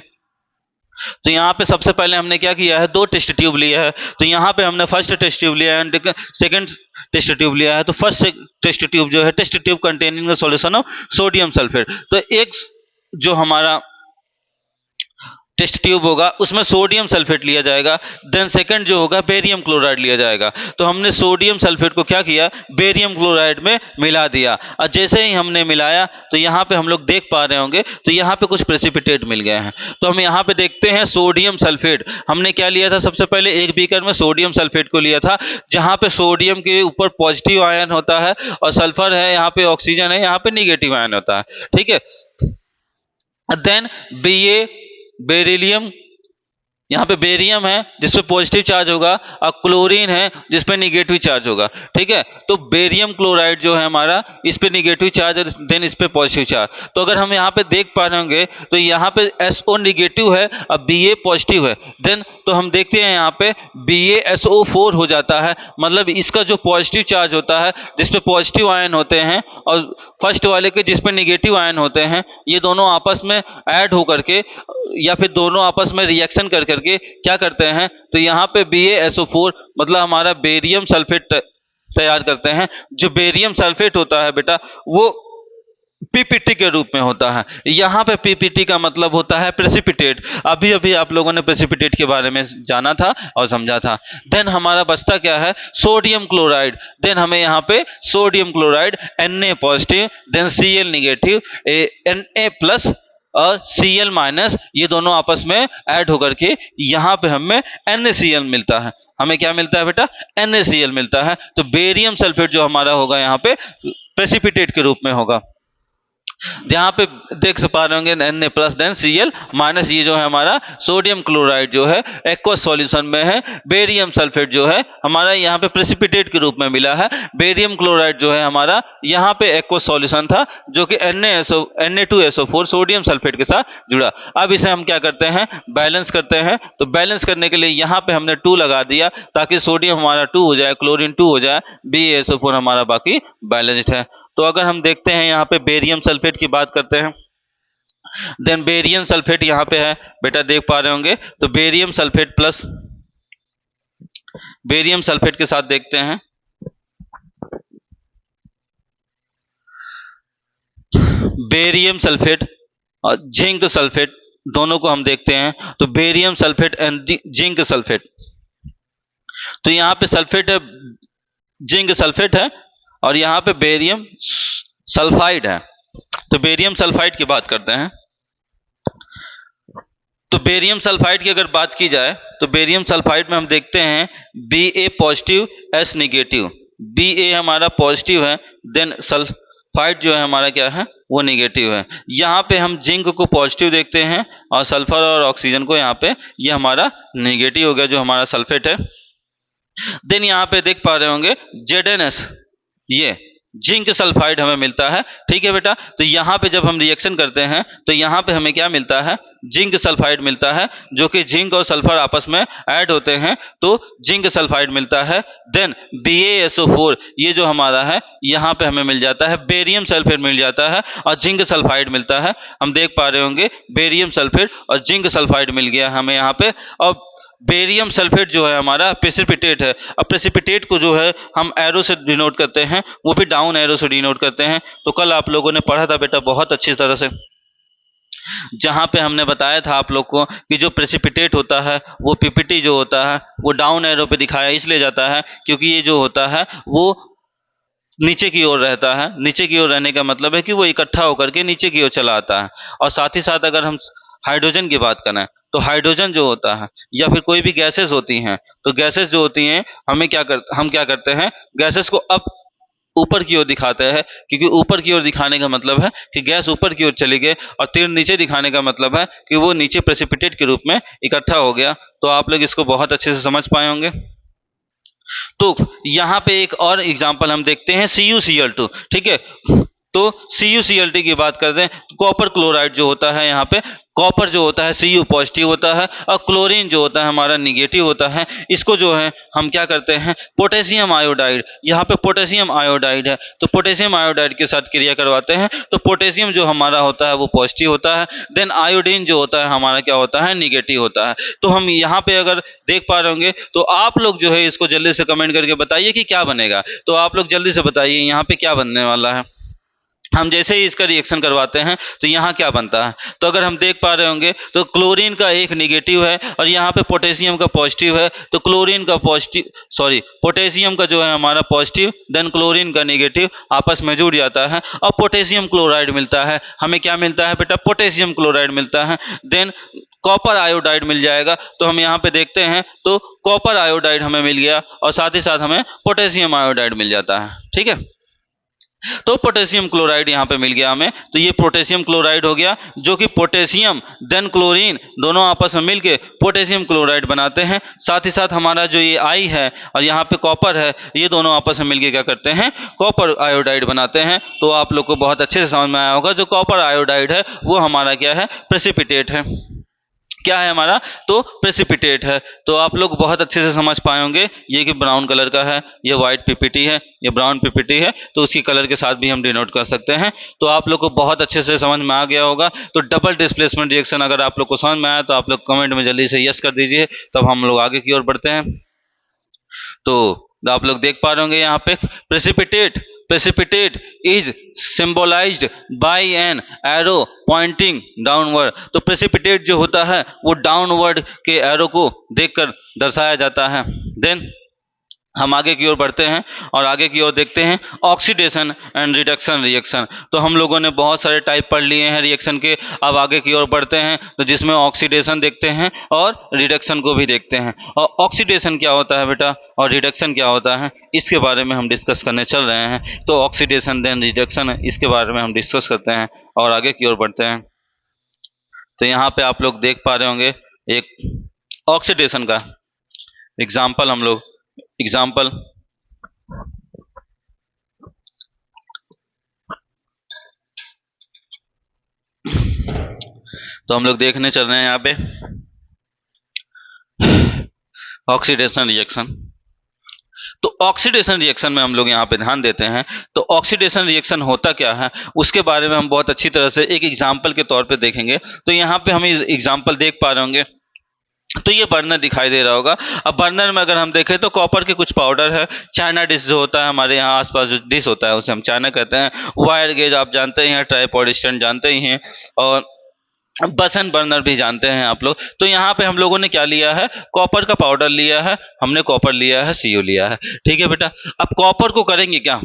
तो यहाँ पे सबसे पहले हमने क्या किया है, दो टेस्ट ट्यूब लिया है। तो यहाँ पे हमने फर्स्ट टेस्ट ट्यूब लिया है, सेकंड टेस्ट ट्यूब लिया है। तो फर्स्ट टेस्ट ट्यूब जो है, test tube containing the solution of sodium sulphate. तो एक जो हमारा टेस्ट ट्यूब होगा उसमें सोडियम सल्फेट लिया जाएगा। देन सेकंड जो होगा बेरियम क्लोराइड लिया जाएगा। तो हमने सोडियम सल्फेट को क्या किया, बेरियम क्लोराइड में मिला दिया और जैसे ही हमने मिलाया तो यहाँ पे हम लोग देख पा रहे होंगे तो यहाँ पे कुछ प्रेसिपिटेट मिल गए हैं। तो हम यहाँ पे देखते हैं सोडियम सल्फेट। हमने क्या लिया था, सबसे पहले एक बीकर में सोडियम सल्फेट को लिया था, जहाँ पे सोडियम के ऊपर पॉजिटिव आयन होता है और सल्फर है, यहाँ पे ऑक्सीजन है, यहाँ पे निगेटिव आयन होता है, ठीक है। देन बेरिलियम, यहाँ पे बेरियम है जिसपे पॉजिटिव चार्ज होगा और क्लोरीन है जिसपे निगेटिव चार्ज होगा, ठीक है। तो बेरियम क्लोराइड जो है हमारा, इस पे निगेटिव चार्ज और देन इस पे पॉजिटिव चार्ज। तो अगर हम यहाँ पे देख पा रहे होंगे तो यहाँ पे SO नेगेटिव है और Ba पॉजिटिव है। देन तो हम देखते हैं यहाँ पे BaSO4 हो जाता है। मतलब इसका जो पॉजिटिव चार्ज होता है जिसपे पॉजिटिव आयन होते हैं और फर्स्ट वाले के जिसपे निगेटिव आयन होते हैं, ये दोनों आपस में ऐड होकर के या फिर दोनों आपस में रिएक्शन कर करके क्या करते हैं, तो यहाँ पे BaSO4 मतलब हमारा बेरियम सल्फेट तैयार करते हैं। जो बेरियम सल्फेट होता है बेटा, वो पीपीटी के रूप में होता है। यहाँ पे पीपीटी का मतलब होता है प्रेसिपिटेट। अभी अभी आप लोगों ने प्रेसिपिटेट के बारे में जाना था और समझा था। देन हमारा बचता क्या है, सोडियम क्लोराइड। देन हमें यहाँ पे sodium chloride Na positive, then Cl negative, Na plus और Cl माइनस, ये दोनों आपस में ऐड होकर के यहाँ पे हमें NaCl मिलता है। हमें क्या मिलता है बेटा, NaCl मिलता है। तो बेरियम सल्फेट जो हमारा होगा यहाँ पे प्रेसिपिटेट के रूप में होगा। यहाँ पे देख पा रहे होंगे Na plus then Cl minus, ये जो है हमारा सोडियम क्लोराइड जो है एक्वस सॉल्यूशन में है। बेरियम सल्फेट जो है हमारा यहाँ पे प्रेसिपिटेट के रूप में मिला है। बेरियम क्लोराइड जो है हमारा यहाँ पे एक्वस सॉल्यूशन था, जो कि Na2SO4 सोडियम सल्फेट के साथ जुड़ा। अब इसे हम क्या करते हैं, बैलेंस करते हैं। तो बैलेंस करने के लिए यहाँ पे हमने 2 लगा दिया, ताकि सोडियम हमारा 2 हो जाए, क्लोरीन 2 हो जाए, BaSO4 हमारा बाकी बैलेंस्ड है। तो अगर हम देखते हैं यहाँ पे बेरियम सल्फेट की बात करते हैं, देन बेरियम सल्फेट यहाँ पे है बेटा, देख पा रहे होंगे। तो barium sulphate plus barium sulphate के साथ देखते हैं, बेरियम सल्फेट और जिंक सल्फेट दोनों को हम देखते हैं। तो barium sulphate and zinc sulphate, तो यहाँ पे सल्फेट है, जिंक सल्फेट है, और यहाँ पे बेरियम सल्फाइड है। तो बेरियम सल्फाइड की बात करते हैं। तो बेरियम सल्फाइड की अगर बात की जाए, तो बेरियम सल्फाइड में हम देखते हैं Ba positive, S negative. Ba हमारा पॉजिटिव है, देन सल्फाइड जो है हमारा क्या है, वो निगेटिव है। यहाँ पे हम जिंक को पॉजिटिव देखते हैं और सल्फर और ऑक्सीजन को यहाँ पे, ये हमारा निगेटिव हो गया जो हमारा सल्फेट है। देन यहाँ पे देख पा रहे होंगे ZnS, ये जिंक सल्फाइड हमें मिलता है। ठीक है बेटा, तो यहाँ पे जब हम रिएक्शन करते हैं तो यहाँ पे हमें क्या मिलता है, जिंक सल्फाइड मिलता है, जो कि जिंक और सल्फर आपस में ऐड होते हैं तो जिंक सल्फाइड मिलता है। देन BaSO4, ये जो हमारा है यहाँ पे हमें मिल जाता है, बेरियम सल्फेट मिल जाता है और जिंक सल्फाइड मिलता है। हम देख पा रहे होंगे बेरियम सल्फेट और जिंक सल्फाइड मिल गया हमें यहाँ पे। और बेरियम सल्फेट जो है हमारा प्रेसिपिटेट है। अब प्रेसिपिटेट को जो है हम एरो से डिनोट करते हैं, वो भी डाउन एरो से डिनोट करते हैं। तो कल आप लोगों ने पढ़ा था बेटा बहुत अच्छी तरह से, जहां पे हमने बताया था आप लोग को कि जो प्रेसिपिटेट होता है वो पीपीटी जो होता है वो डाउन एरो पे दिखाया इसलिए जाता है क्योंकि ये जो होता है वो नीचे की ओर रहता है। नीचे की ओर रहने का मतलब है कि वो इकट्ठा होकर के नीचे की ओर चला आता है। और साथ ही साथ अगर हम हाइड्रोजन की बात करें, तो हाइड्रोजन जो होता है या फिर कोई भी गैसेस होती हैं, तो गैसेस जो होती हैं हम क्या करते हैं, गैसेस को अप ऊपर की ओर दिखाते हैं, क्योंकि ऊपर की ओर दिखाने का मतलब है कि गैस ऊपर की ओर चली गई, और तीर नीचे दिखाने का मतलब है कि वो नीचे प्रेसिपिटेट के रूप में इकट्ठा हो गया। तो आप लोग इसको बहुत अच्छे से समझ पाए होंगे। तो यहाँ पे एक और एग्जांपल हम देखते हैं CuCl2। ठीक है, तो CuCl2 की बात करते हैं। कॉपर क्लोराइड जो होता है, यहाँ पे कॉपर जो होता है Cu पॉजिटिव होता है और क्लोरीन जो होता है हमारा निगेटिव होता है। इसको जो है हम क्या करते हैं, पोटेशियम आयोडाइड, यहाँ पे पोटेशियम आयोडाइड है तो पोटेशियम आयोडाइड के साथ क्रिया करवाते हैं। तो पोटेशियम जो हमारा होता है वो पॉजिटिव होता है, देन आयोडीन जो होता है हमारा क्या होता है, निगेटिव होता है। तो हम यहाँ पे अगर देख पा रहे होंगे तो आप लोग जो है इसको जल्दी से कमेंट करके बताइए कि क्या बनेगा। तो आप लोग जल्दी से बताइए यहाँ पे क्या बनने वाला है। हम जैसे ही इसका रिएक्शन करवाते हैं तो यहाँ क्या बनता है। तो अगर हम देख पा रहे होंगे तो क्लोरीन का एक निगेटिव है और यहाँ पे पोटेशियम का पॉजिटिव है। तो क्लोरीन का पोटेशियम का जो है हमारा पॉजिटिव, देन क्लोरीन का निगेटिव आपस में जुड़ जाता है और पोटेशियम क्लोराइड मिलता है। हमें क्या मिलता है बेटा, पोटेशियम क्लोराइड मिलता है। देन कॉपर आयोडाइड मिल जाएगा। तो हम यहाँ पे देखते हैं तो कॉपर आयोडाइड हमें मिल गया और साथ ही साथ हमें पोटेशियम आयोडाइड मिल जाता है। ठीक है, तो पोटेशियम क्लोराइड यहाँ पे मिल गया हमें। तो ये पोटेशियम क्लोराइड हो गया, जो कि पोटेशियम देन क्लोरीन दोनों आपस में मिलके पोटेशियम क्लोराइड बनाते हैं। साथ ही साथ हमारा जो ये आई है और यहाँ पे कॉपर है, ये दोनों आपस में मिलके क्या करते हैं, कॉपर आयोडाइड बनाते हैं। तो आप लोग को बहुत अच्छे से समझ में आया होगा, जो कॉपर आयोडाइड है वो हमारा क्या है, प्रेसिपिटेट है। क्या है हमारा, तो प्रेसिपिटेट है। तो आप लोग बहुत अच्छे से समझ पाए होंगे। ये कि ब्राउन कलर का है, ये व्हाइट पीपीटी है, ये ब्राउन पीपीटी है, तो उसकी कलर के साथ भी हम डिनोट कर सकते हैं। तो आप लोग को बहुत अच्छे से समझ में आ गया होगा। तो डबल डिस्प्लेसमेंट रिएक्शन अगर आप लोग को समझ में आया तो आप लोग कमेंट में जल्दी से यस कर दीजिए, तब हम लोग आगे की ओर बढ़ते हैं। तो आप लोग देख पा रहे होंगे यहाँ पे precipitate precipitate is symbolized by an arrow pointing downward। तो precipitate जो होता है वो डाउनवर्ड के एरो को देखकर दर्शाया जाता है। देन हम आगे की ओर बढ़ते हैं और आगे की ओर देखते हैं ऑक्सीडेशन एंड रिडक्शन रिएक्शन। तो हम लोगों ने बहुत सारे टाइप पढ़ लिए हैं रिएक्शन के। अब आगे की ओर बढ़ते हैं तो जिसमें ऑक्सीडेशन देखते हैं और रिडक्शन को भी देखते हैं। और ऑक्सीडेशन क्या होता है बेटा और रिडक्शन क्या होता है, इसके बारे में हम डिस्कस करने चल रहे हैं। तो ऑक्सीडेशन देन रिडक्शन, इसके बारे में हम डिस्कस करते हैं और आगे की ओर बढ़ते हैं। तो यहाँ पे आप लोग देख पा रहे होंगे एक ऑक्सीडेशन का एग्जाम्पल। हम लोग एग्जाम्पल तो हम लोग देखने चल रहे हैं यहाँ पे ऑक्सीडेशन रिएक्शन। तो ऑक्सीडेशन रिएक्शन में हम लोग यहाँ पे ध्यान देते हैं। तो ऑक्सीडेशन रिएक्शन होता क्या है उसके बारे में हम बहुत अच्छी तरह से एक एग्जाम्पल के तौर पे देखेंगे। तो यहाँ पे हम एग्जाम्पल देख पा रहे होंगे, तो ये बर्नर दिखाई दे रहा होगा। अब बर्नर में अगर हम देखें तो कॉपर के कुछ पाउडर है, चाइना डिश जो होता है हमारे यहाँ आसपास जो डिश होता है उसे हम चाइना कहते हैं, वायर गेज आप जानते ही हैं, ट्राइपॉड स्टैंड जानते ही हैं, और बसन बर्नर भी जानते हैं आप लोग। तो यहाँ पे हम लोगों ने क्या लिया है, कॉपर का पाउडर लिया है, हमने कॉपर लिया है, CO लिया है। ठीक है बेटा। अब कॉपर को करेंगे क्या,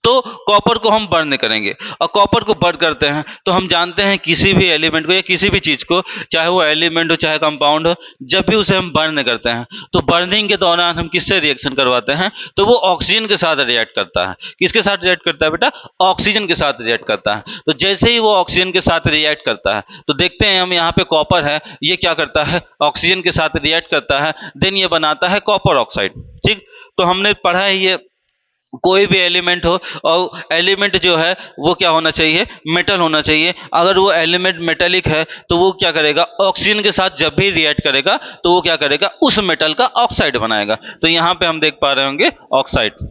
तो कॉपर को हम बर्न करेंगे। और कॉपर को बर्न करते हैं तो हम जानते हैं किसी भी एलिमेंट को या किसी भी चीज को, चाहे वो एलिमेंट हो चाहे कंपाउंड हो, जब भी उसे हम बर्न करते हैं तो बर्निंग के दौरान हम किससे रिएक्शन करवाते हैं, तो वो ऑक्सीजन के साथ रिएक्ट करता है। किसके साथ रिएक्ट करता है बेटा, ऑक्सीजन के साथ रिएक्ट करता है। तो जैसे ही वो ऑक्सीजन के साथ रिएक्ट करता है तो देखते हैं हम यहाँ पे कॉपर है, ये क्या करता है, ऑक्सीजन के साथ रिएक्ट करता है, देन ये बनाता है कॉपर ऑक्साइड। ठीक। तो हमने पढ़ा है ये कोई भी एलिमेंट हो और एलिमेंट जो है वो क्या होना चाहिए, मेटल होना चाहिए। अगर वो एलिमेंट मेटेलिक है तो वो क्या करेगा, ऑक्सीजन के साथ जब भी रिएक्ट करेगा तो वो क्या करेगा, उस मेटल का ऑक्साइड बनाएगा। तो यहाँ पे हम देख पा रहे होंगे ऑक्साइड,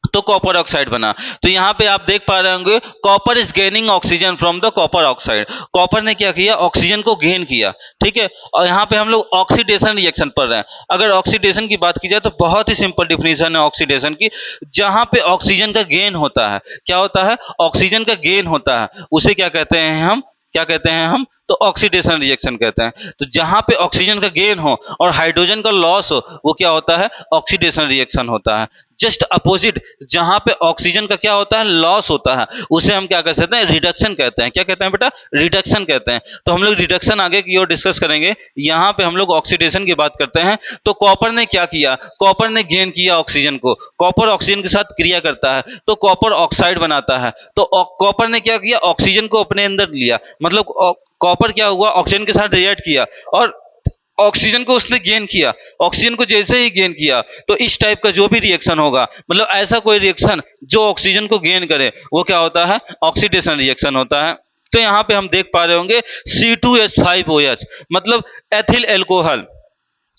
तो कॉपर ऑक्साइड बना। तो यहाँ पे आप देख पा रहे होंगे copper is gaining oxygen from the copper oxide. Copper ने क्या किया, ऑक्सीजन को गेन किया। ठीक है। और यहाँ पे हम लोग ऑक्सीडेशन रिएक्शन पढ़ रहे हैं। अगर ऑक्सीडेशन की बात की जाए तो बहुत ही सिंपल डिफिनीशन है ऑक्सीडेशन की। जहां पे ऑक्सीजन का गेन होता है, क्या होता है, ऑक्सीजन का गेन होता है, उसे क्या कहते हैं हम, क्या कहते हैं हम, तो ऑक्सीडेशन रिएक्शन कहते हैं। तो जहां पे ऑक्सीजन का गेन हो और हाइड्रोजन का लॉस हो वो क्या होता है, ऑक्सीडेशन रिएक्शन होता है। जस्ट अपोजिट, जहां पे ऑक्सीजन का क्या होता है, लॉस होता है, उसे हम क्या कह सकते हैं, रिडक्शन कहते हैं। क्या कहते हैं बेटा, रिडक्शन कहते हैं। तो हम लोग रिडक्शन आगे की ओर डिस्कस करेंगे। यहाँ पे हम लोग ऑक्सीडेशन की बात करते हैं। तो कॉपर ने क्या किया, कॉपर ने गेन किया ऑक्सीजन को, कॉपर ऑक्सीजन के साथ क्रिया करता है तो कॉपर ऑक्साइड बनाता है। तो कॉपर ने क्या किया, ऑक्सीजन को अपने अंदर लिया, मतलब कॉपर क्या हुआ, ऑक्सीजन के साथ रिएक्ट किया और ऑक्सीजन को उसने गेन किया। ऑक्सीजन को जैसे ही गेन किया तो इस टाइप का जो भी रिएक्शन होगा, मतलब ऐसा कोई रिएक्शन जो ऑक्सीजन को गेन करे वो क्या होता है, ऑक्सीडेशन रिएक्शन होता है। तो यहाँ पे हम देख पा रहे होंगे C2H5OH मतलब एथिल एल्कोहल।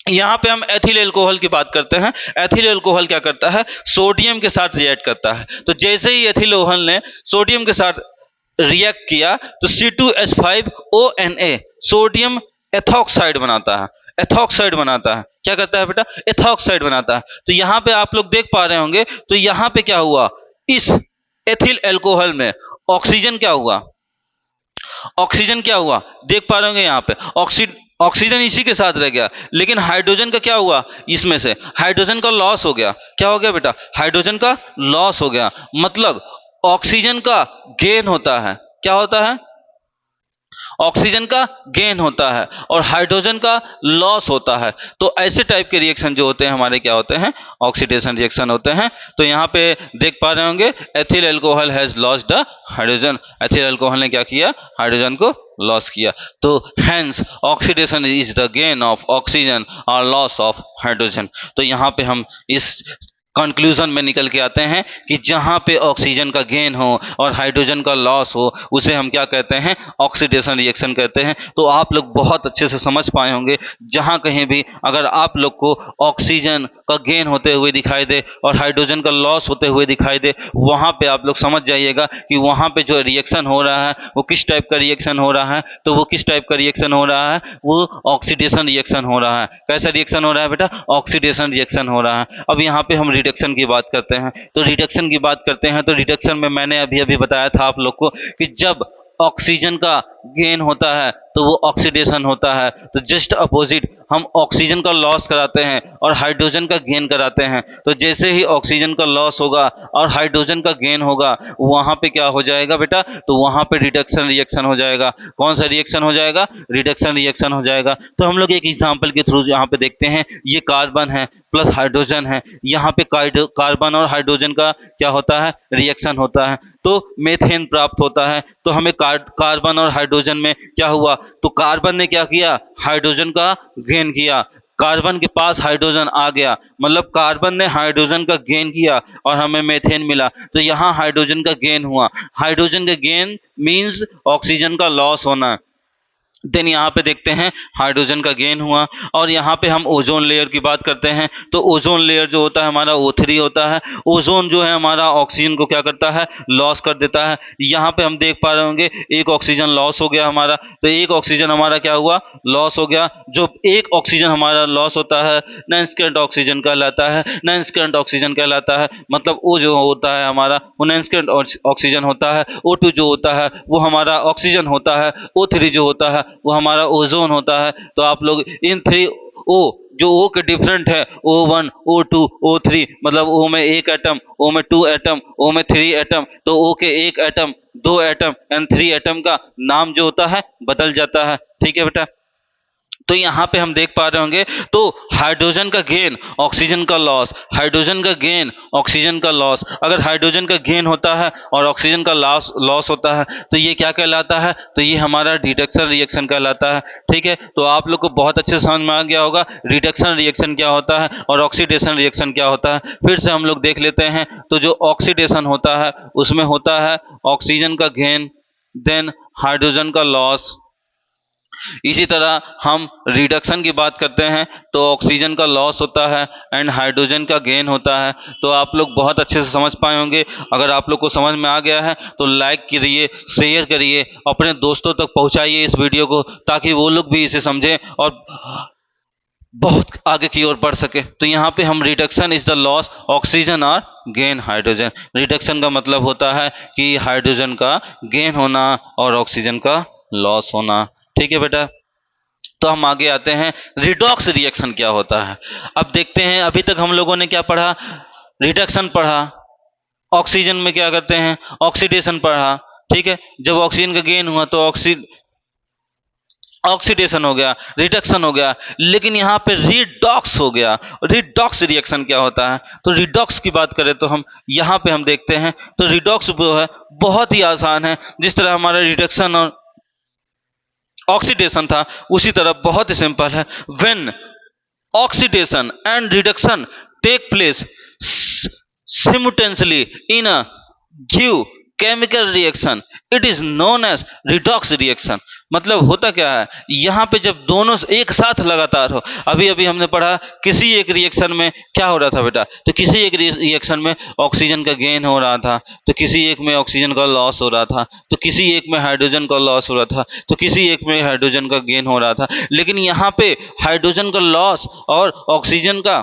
यहाँ पे हम एथिल एल्कोहल की बात करते हैं। एथिल एल्कोहल क्या करता है, सोडियम के साथ रिएक्ट करता है। तो जैसे ही एथिल एल्कोहल ने सोडियम के साथ रिएक्ट किया तो C2H5ONA सोडियम एथॉक्साइड बनाता है, एथॉक्साइड बनाता है। क्या करता है बेटा, एथॉक्साइड बनाता है। तो यहाँ पे आप लोग देख पा रहे होंगे, तो यहाँ पे क्या हुआ, इस एथिल एल्कोहल में ऑक्सीजन क्या हुआ, ऑक्सीजन क्या हुआ, देख पा रहे होंगे यहाँ पे ऑक्सीजन इसी के साथ रह गया, लेकिन हाइड्रोजन का क्या हुआ, इसमें से हाइड्रोजन का लॉस हो गया। क्या हो गया बेटा, हाइड्रोजन का लॉस हो गया। मतलब ऑक्सीजन का गेन होता है, क्या होता है, ऑक्सीजन का गेन होता है और हाइड्रोजन का लॉस होता है। तो ऐसे टाइप के रिएक्शन जो होते हैं हमारे क्या होते हैं, ऑक्सीडेशन रिएक्शन होते हैं। तो यहाँ पे देख पा रहे होंगे ethyl alcohol has lost the hydrogen, ethyl alcohol ने क्या किया, हाइड्रोजन को लॉस किया। तो hence oxidation is the gain of oxygen और लॉस ऑफ हाइड्रोजन। तो यहाँ पे हम इस कंक्लूजन में निकल के आते हैं कि जहां पे ऑक्सीजन का गेन हो और हाइड्रोजन का लॉस हो उसे हम क्या कहते हैं, ऑक्सीडेशन रिएक्शन कहते हैं। तो आप लोग बहुत अच्छे से समझ पाए होंगे, जहां कहीं भी अगर आप लोग को ऑक्सीजन का गेन होते हुए दिखाई दे और हाइड्रोजन का लॉस होते हुए दिखाई दे, वहां पे आप लोग समझ जाइएगा कि वहां पे जो रिएक्शन हो रहा है वो किस टाइप का रिएक्शन हो रहा है। तो वो किस टाइप का रिएक्शन हो रहा है, वो ऑक्सीडेशन रिएक्शन हो रहा है। कैसा रिएक्शन हो रहा है बेटा, ऑक्सीडेशन रिएक्शन हो रहा है। अब यहाँ पे हम रिडक्शन की बात करते हैं। तो रिडक्शन की बात करते हैं तो रिडक्शन में मैंने अभी अभी बताया था आप लोग को कि जब ऑक्सीजन का गेन होता है तो वो ऑक्सीडेशन होता है। तो जस्ट अपोजिट हम ऑक्सीजन का लॉस कराते हैं और हाइड्रोजन का गेन कराते हैं। तो जैसे ही ऑक्सीजन का लॉस होगा और हाइड्रोजन का गेन होगा वहां पे क्या हो जाएगा बेटा, तो वहां पे रिडक्शन रिएक्शन हो जाएगा। कौन सा रिएक्शन हो जाएगा? रिडक्शन रिएक्शन हो जाएगा। तो हम लोग एक एग्जांपल के थ्रू यहाँ पे देखते हैं। ये कार्बन है प्लस हाइड्रोजन है, यहाँ पे कार्बन और हाइड्रोजन का क्या होता है? रिएक्शन होता है, तो मेथेन प्राप्त होता है। तो हमें कार्बन और हाइड्रोजन में क्या हुआ? तो कार्बन ने क्या किया? हाइड्रोजन का गेन किया। कार्बन के पास हाइड्रोजन आ गया, मतलब कार्बन ने हाइड्रोजन का गेन किया और हमें मेथेन मिला। तो यहाँ हाइड्रोजन का गेन हुआ। हाइड्रोजन का गेन मींस ऑक्सीजन का लॉस होना। देन यहाँ पे देखते हैं हाइड्रोजन का गेन हुआ। और यहाँ पे हम ओजोन लेयर की बात करते हैं। तो ओजोन लेयर जो होता है हमारा O3 होता है। ओजोन जो है हमारा ऑक्सीजन को क्या करता है? लॉस कर देता है। यहाँ पे हम देख पा रहे होंगे एक ऑक्सीजन लॉस हो गया हमारा। तो एक ऑक्सीजन हमारा क्या हुआ? लॉस हो गया। जो एक ऑक्सीजन हमारा लॉस होता है नॉन-स्कैंड ऑक्सीजन कहलाता है। नॉन-स्कैंड ऑक्सीजन कहलाता है, मतलब वो जो होता है हमारा वो नॉन-स्कैंड ऑक्सीजन होता है। O2 जो होता है वो हमारा ऑक्सीजन होता है। O3 जो होता है वो हमारा ओजोन होता है। तो आप लोग इन 3 O जो O के डिफरेंट है O1 O2 O3, मतलब O में एक एटम, O में 2 एटम, O में 3 एटम। तो O के एक एटम, 2 एटम एंड 3 एटम का नाम जो होता है बदल जाता है। ठीक है बेटा। तो यहाँ पे हम देख पा रहे होंगे तो हाइड्रोजन का गेन ऑक्सीजन का लॉस, हाइड्रोजन का गेन ऑक्सीजन का लॉस। अगर हाइड्रोजन का गेन होता है और ऑक्सीजन का लॉस होता है तो ये क्या कहलाता है? तो ये हमारा रिडक्शन रिएक्शन कहलाता है। ठीक है, तो आप लोग को बहुत अच्छे से समझ में आ गया होगा रिडक्शन रिएक्शन क्या होता है और ऑक्सीडेशन रिएक्शन क्या होता है। फिर से हम लोग देख लेते हैं। तो जो ऑक्सीडेशन होता है उसमें होता है ऑक्सीजन का गेन, देन हाइड्रोजन का लॉस। इसी तरह हम रिडक्शन की बात करते हैं तो ऑक्सीजन का लॉस होता है एंड हाइड्रोजन का गेन होता है। तो आप लोग बहुत अच्छे से समझ पाए होंगे। अगर आप लोग को समझ में आ गया है तो लाइक करिए, शेयर करिए, अपने दोस्तों तक पहुंचाइए इस वीडियो को, ताकि वो लोग भी इसे समझें और बहुत आगे की ओर बढ़ सके। तो यहाँ पे हम reduction is the loss oxygen और गेन हाइड्रोजन। रिडक्शन का मतलब होता है कि हाइड्रोजन का गेन होना और ऑक्सीजन का लॉस होना। ठीक है बेटा। तो हम आगे आते हैं रिडॉक्स रिएक्शन क्या होता है। अब देखते हैं, अभी तक हम लोगों ने क्या पढ़ा? रिडक्शन पढ़ा। ऑक्सीजन में क्या करते हैं? ऑक्सीडेशन पढ़ा। ठीक है, जब ऑक्सीजन का गेन हुआ तो ऑक्सीडेशन हो गया, रिडक्शन हो गया। लेकिन यहाँ पे रिडॉक्स हो गया। रिडॉक्स रिएक्शन क्या होता है? तो रिडॉक्स की बात करें तो हम यहाँ पे हम देखते हैं तो रिडॉक्स जो है बहुत ही आसान है। जिस तरह हमारा रिडक्शन और ऑक्सीडेशन था उसी तरह बहुत ही सिंपल है। When oxidation and reduction take place simultaneously in a give chemical reaction it is known as redox reaction. मतलब होता क्या है, यहाँ पे जब दोनों एक साथ लगातार हो, अभी अभी हमने पढ़ा किसी एक रिएक्शन में क्या हो रहा था बेटा? तो किसी एक रिएक्शन में ऑक्सीजन का गेन हो रहा था, तो किसी एक में ऑक्सीजन का लॉस हो रहा था, तो किसी एक में हाइड्रोजन का लॉस हो रहा था, तो किसी एक में हाइड्रोजन का गेन हो रहा था। लेकिन यहाँ पे हाइड्रोजन का लॉस और ऑक्सीजन का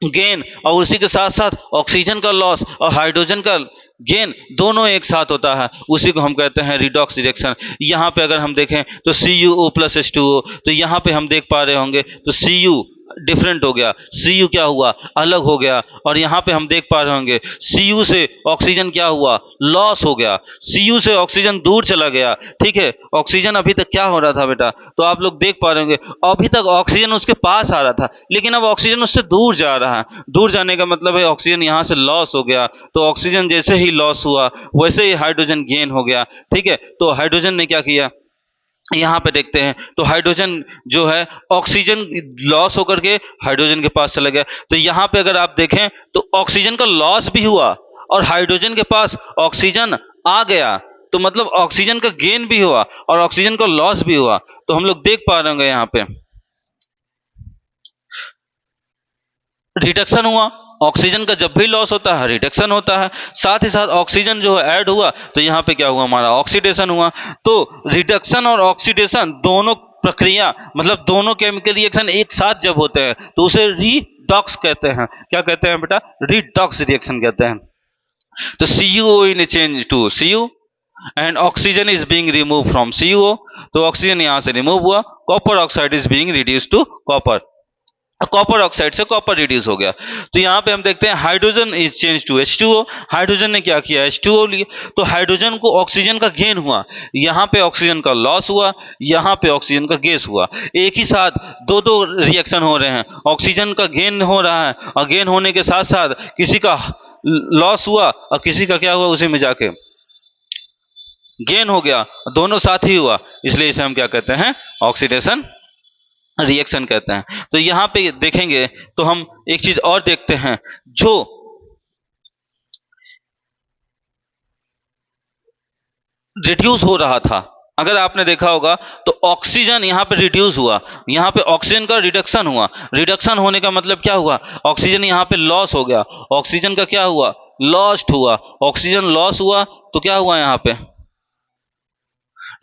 गेन और उसी के साथ साथ ऑक्सीजन का लॉस और हाइड्रोजन का गेन दोनों एक साथ होता है, उसी को हम कहते हैं रिडॉक्स रिएक्शन। यहाँ पे अगर हम देखें तो CuO प्लस H2O, तो यहाँ पे हम देख पा रहे होंगे तो Cu डिफरेंट हो गया, Cu क्या हुआ? अलग हो गया। और यहाँ पे हम देख पा रहे होंगे Cu से ऑक्सीजन क्या हुआ? लॉस हो गया। Cu से ऑक्सीजन दूर चला गया। ठीक है, ऑक्सीजन अभी तक क्या हो रहा था बेटा? तो आप लोग देख पा रहे होंगे अभी तक ऑक्सीजन उसके पास आ रहा था, लेकिन अब ऑक्सीजन उससे दूर जा रहा है। दूर जाने का मतलब है ऑक्सीजन यहाँ से लॉस हो गया। तो ऑक्सीजन जैसे ही लॉस हुआ वैसे ही हाइड्रोजन गेन हो गया। ठीक है, तो हाइड्रोजन ने क्या किया? यहाँ पे देखते हैं तो हाइड्रोजन जो है ऑक्सीजन लॉस होकर के हाइड्रोजन के पास चला गया। तो यहाँ पे अगर आप देखें तो ऑक्सीजन का लॉस भी हुआ और हाइड्रोजन के पास ऑक्सीजन आ गया। तो मतलब ऑक्सीजन का गेन भी हुआ और ऑक्सीजन का लॉस भी हुआ। तो हम लोग देख पा रहे होंगे यहाँ पे रिडक्शन हुआ। ऑक्सीजन का जब भी लॉस होता है रिडक्शन होता है, साथ ही साथ ऑक्सीजन जो है ऐड हुआ तो यहाँ पे क्या हुआ? हमारा ऑक्सीडेशन हुआ। तो रिडक्शन और ऑक्सीडेशन दोनों प्रक्रिया, मतलब दोनों केमिकल रिएक्शन एक साथ जब होते हैं तो उसे रिडॉक्स कहते हैं। क्या कहते हैं बेटा? रिडॉक्स रिएक्शन कहते हैं। तो CuO in a change to Cu and oxygen is being removed from CuO, तो ऑक्सीजन यहां से रिमूव हुआ, copper oxide is being reduce to copper, copper oxide से कॉपर रिड्यूस हो गया। तो यहाँ पे हम देखते हैं hydrogen is change to H2O, hydrogen ने क्या किया? H2O लिया, तो हाइड्रोजन को ऑक्सीजन का गेन हुआ, यहाँ पे ऑक्सीजन का लॉस हुआ, यहाँ पे ऑक्सीजन का गैस हुआ। एक ही साथ दो दो रिएक्शन हो रहे हैं, ऑक्सीजन का गेन हो रहा है और गेन होने के साथ साथ किसी का लॉस हुआ और किसी का क्या हुआ? उसी में जाके गेन हो गया, दोनों साथ ही हुआ, इसलिए इसे हम क्या कहते हैं? ऑक्सीडेशन रिएक्शन कहते हैं। तो यहां पे देखेंगे तो हम एक चीज और देखते हैं, जो रिड्यूस हो रहा था, अगर आपने देखा होगा तो ऑक्सीजन यहाँ पे रिड्यूस हुआ, यहाँ पे ऑक्सीजन का रिडक्शन हुआ। रिडक्शन होने का मतलब क्या हुआ? ऑक्सीजन यहाँ पे लॉस हो गया, ऑक्सीजन का क्या हुआ? लॉस्ट हुआ। ऑक्सीजन लॉस हुआ तो क्या हुआ? यहाँ पे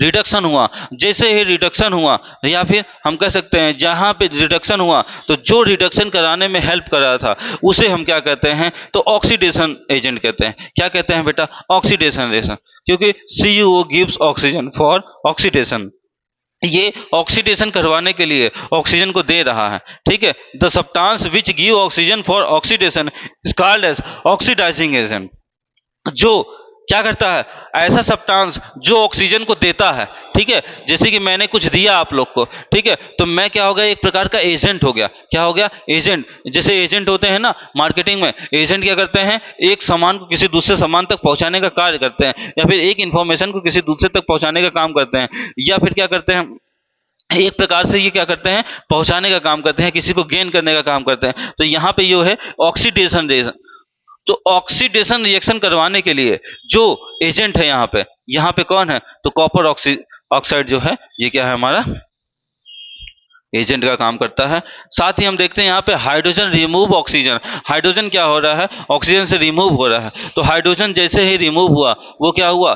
रिडक्शन हुआ। जैसे ही रिडक्शन हुआ, या फिर हम कह सकते हैं जहां पे रिडक्शन हुआ, तो जो रिडक्शन कराने में हेल्प कर रहा था उसे हम क्या कहते हैं? तो ऑक्सीडेशन एजेंट कहते हैं। क्या कहते हैं बेटा? ऑक्सीडेशन रिएक्शन, क्योंकि CuO gives oxygen for oxidation, ये ऑक्सीडेशन करवाने के लिए ऑक्सीजन को दे रहा है, ठीक है। The substance which give oxygen for oxidation is called as oxidising agent. जो क्या करता है? ऐसा सब्सटेंस जो ऑक्सीजन को देता है, ठीक है। जैसे कि मैंने कुछ दिया आप लोग को, ठीक है, तो मैं क्या हो गया? एक प्रकार का एजेंट हो गया। क्या हो गया? एजेंट। जैसे एजेंट होते हैं ना मार्केटिंग में, एजेंट क्या करते हैं? एक सामान को किसी दूसरे सामान तक पहुंचाने का कार्य करते हैं, या फिर एक इंफॉर्मेशन को किसी दूसरे तक पहुंचाने का काम करते हैं, या फिर क्या करते हैं? एक प्रकार से ये क्या करते हैं? पहुंचाने का काम करते हैं, किसी को गेन करने का काम करते हैं। तो यहाँ पे जो है ऑक्सीडेशन रिएक्शन, तो ऑक्सीडेशन रिएक्शन करवाने के लिए जो एजेंट है यहाँ पे कौन है? तो कॉपर ऑक्साइड जो है, ये क्या है? हमारा एजेंट का काम करता है। साथ ही हम देखते हैं यहाँ पे हाइड्रोजन रिमूव ऑक्सीजन। हाइड्रोजन क्या हो रहा है? ऑक्सीजन से रिमूव हो रहा है। तो हाइड्रोजन जैसे ही रिमूव हुआ, वो क्या हुआ?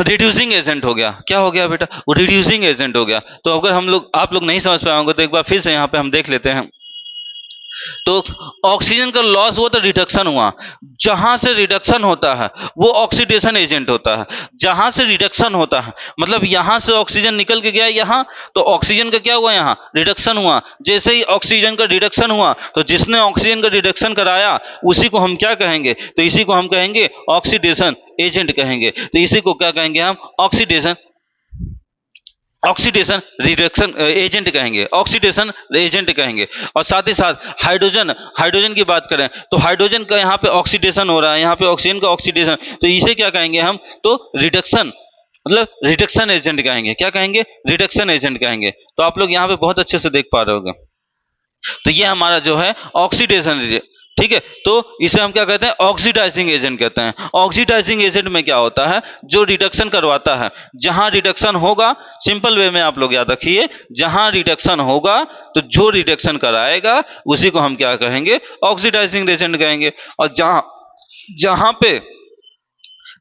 रिड्यूसिंग एजेंट हो गया। क्या हो गया बेटा? वो रिड्यूसिंग एजेंट हो गया। तो अगर आप लोग नहीं समझ पाए होंगे तो एक बार फिर से यहाँ पे हम देख लेते हैं। तो ऑक्सीजन का लॉस हुआ तो रिडक्शन हुआ। जहां से रिडक्शन होता है वो ऑक्सीडेशन एजेंट होता है। जहां से रिडक्शन होता है मतलब यहां से ऑक्सीजन निकल के गया यहां, तो ऑक्सीजन का क्या हुआ? यहां रिडक्शन हुआ। जैसे ही ऑक्सीजन का रिडक्शन हुआ, तो जिसने ऑक्सीजन का रिडक्शन कराया उसी को हम क्या कहेंगे? तो इसी को हम कहेंगे ऑक्सीडेशन एजेंट कहेंगे। तो इसी को क्या कहेंगे हम? ऑक्सीडेशन रिडक्शन एजेंट कहेंगे, ऑक्सीडेशन एजेंट कहेंगे। और साथ ही साथ हाइड्रोजन की बात करें तो हाइड्रोजन का यहाँ पे ऑक्सीडेशन हो रहा है, यहाँ पे ऑक्सीजन का ऑक्सीडेशन, तो इसे क्या कहेंगे हम? तो रिडक्शन, मतलब रिडक्शन एजेंट कहेंगे। क्या कहेंगे? रिडक्शन एजेंट कहेंगे। तो आप लोग यहाँ पे बहुत अच्छे से देख पा रहे होंगे। तो ये हमारा जो है ऑक्सीडेशन, ठीक है। तो इसे हम क्या कहते हैं? ऑक्सीडाइजिंग एजेंट कहते हैं। ऑक्सीडाइजिंग एजेंट में क्या होता है? जो रिडक्शन करवाता है। जहां रिडक्शन होगा, सिंपल वे में आप लोग याद रखिए, जहां रिडक्शन होगा तो जो रिडक्शन कराएगा उसी को हम क्या कहेंगे? ऑक्सीडाइजिंग एजेंट कहेंगे। और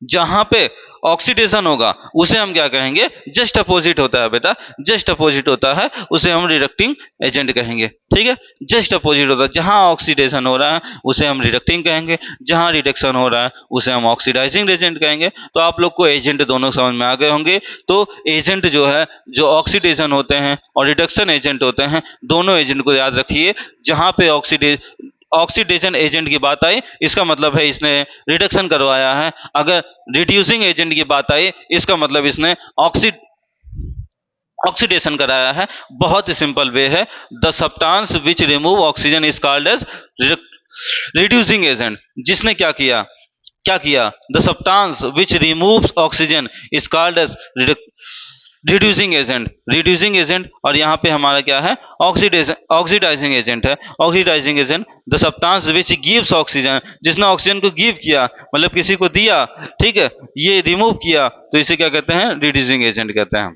जहां पे ऑक्सीडेशन होगा उसे हम क्या कहेंगे? जस्ट अपोजिट होता है बेटा, जस्ट अपोजिट होता है, उसे हम रिडक्टिंग एजेंट कहेंगे, ठीक है। जस्ट अपोजिट होता है, जहां ऑक्सीडेशन हो रहा है उसे हम रिडक्टिंग कहेंगे, जहां रिडक्शन हो रहा है उसे हम ऑक्सीडाइजिंग एजेंट कहेंगे। तो आप लोग को एजेंट दोनों समझ में आ गए होंगे। तो एजेंट जो है, जो ऑक्सीडेशन होते हैं और रिडक्शन एजेंट होते हैं, दोनों एजेंट को याद रखिए। जहां पे ऑक्सीडेशन एजेंट की बात आई, इसका मतलब है इसने रिडक्शन करवाया है। अगर रिड्यूसिंग एजेंट की बात आई, इसका मतलब इसने ऑक्सीडेशन कराया है। बहुत ही सिंपल वे है। The substance which remove oxygen is called as reducing agent. जिसने क्या किया? The substance which removes oxygen is called as reducing agent. और यहाँ पे हमारा क्या है? ऑक्सीडाइजिंग एजेंट है। Oxidising agent the substance which gives oxygen, जिसने ऑक्सीजन को गिव किया मतलब किसी को दिया, ठीक है, ये रिमूव किया, तो इसे क्या कहते हैं? रिड्यूसिंग एजेंट कहते हैं।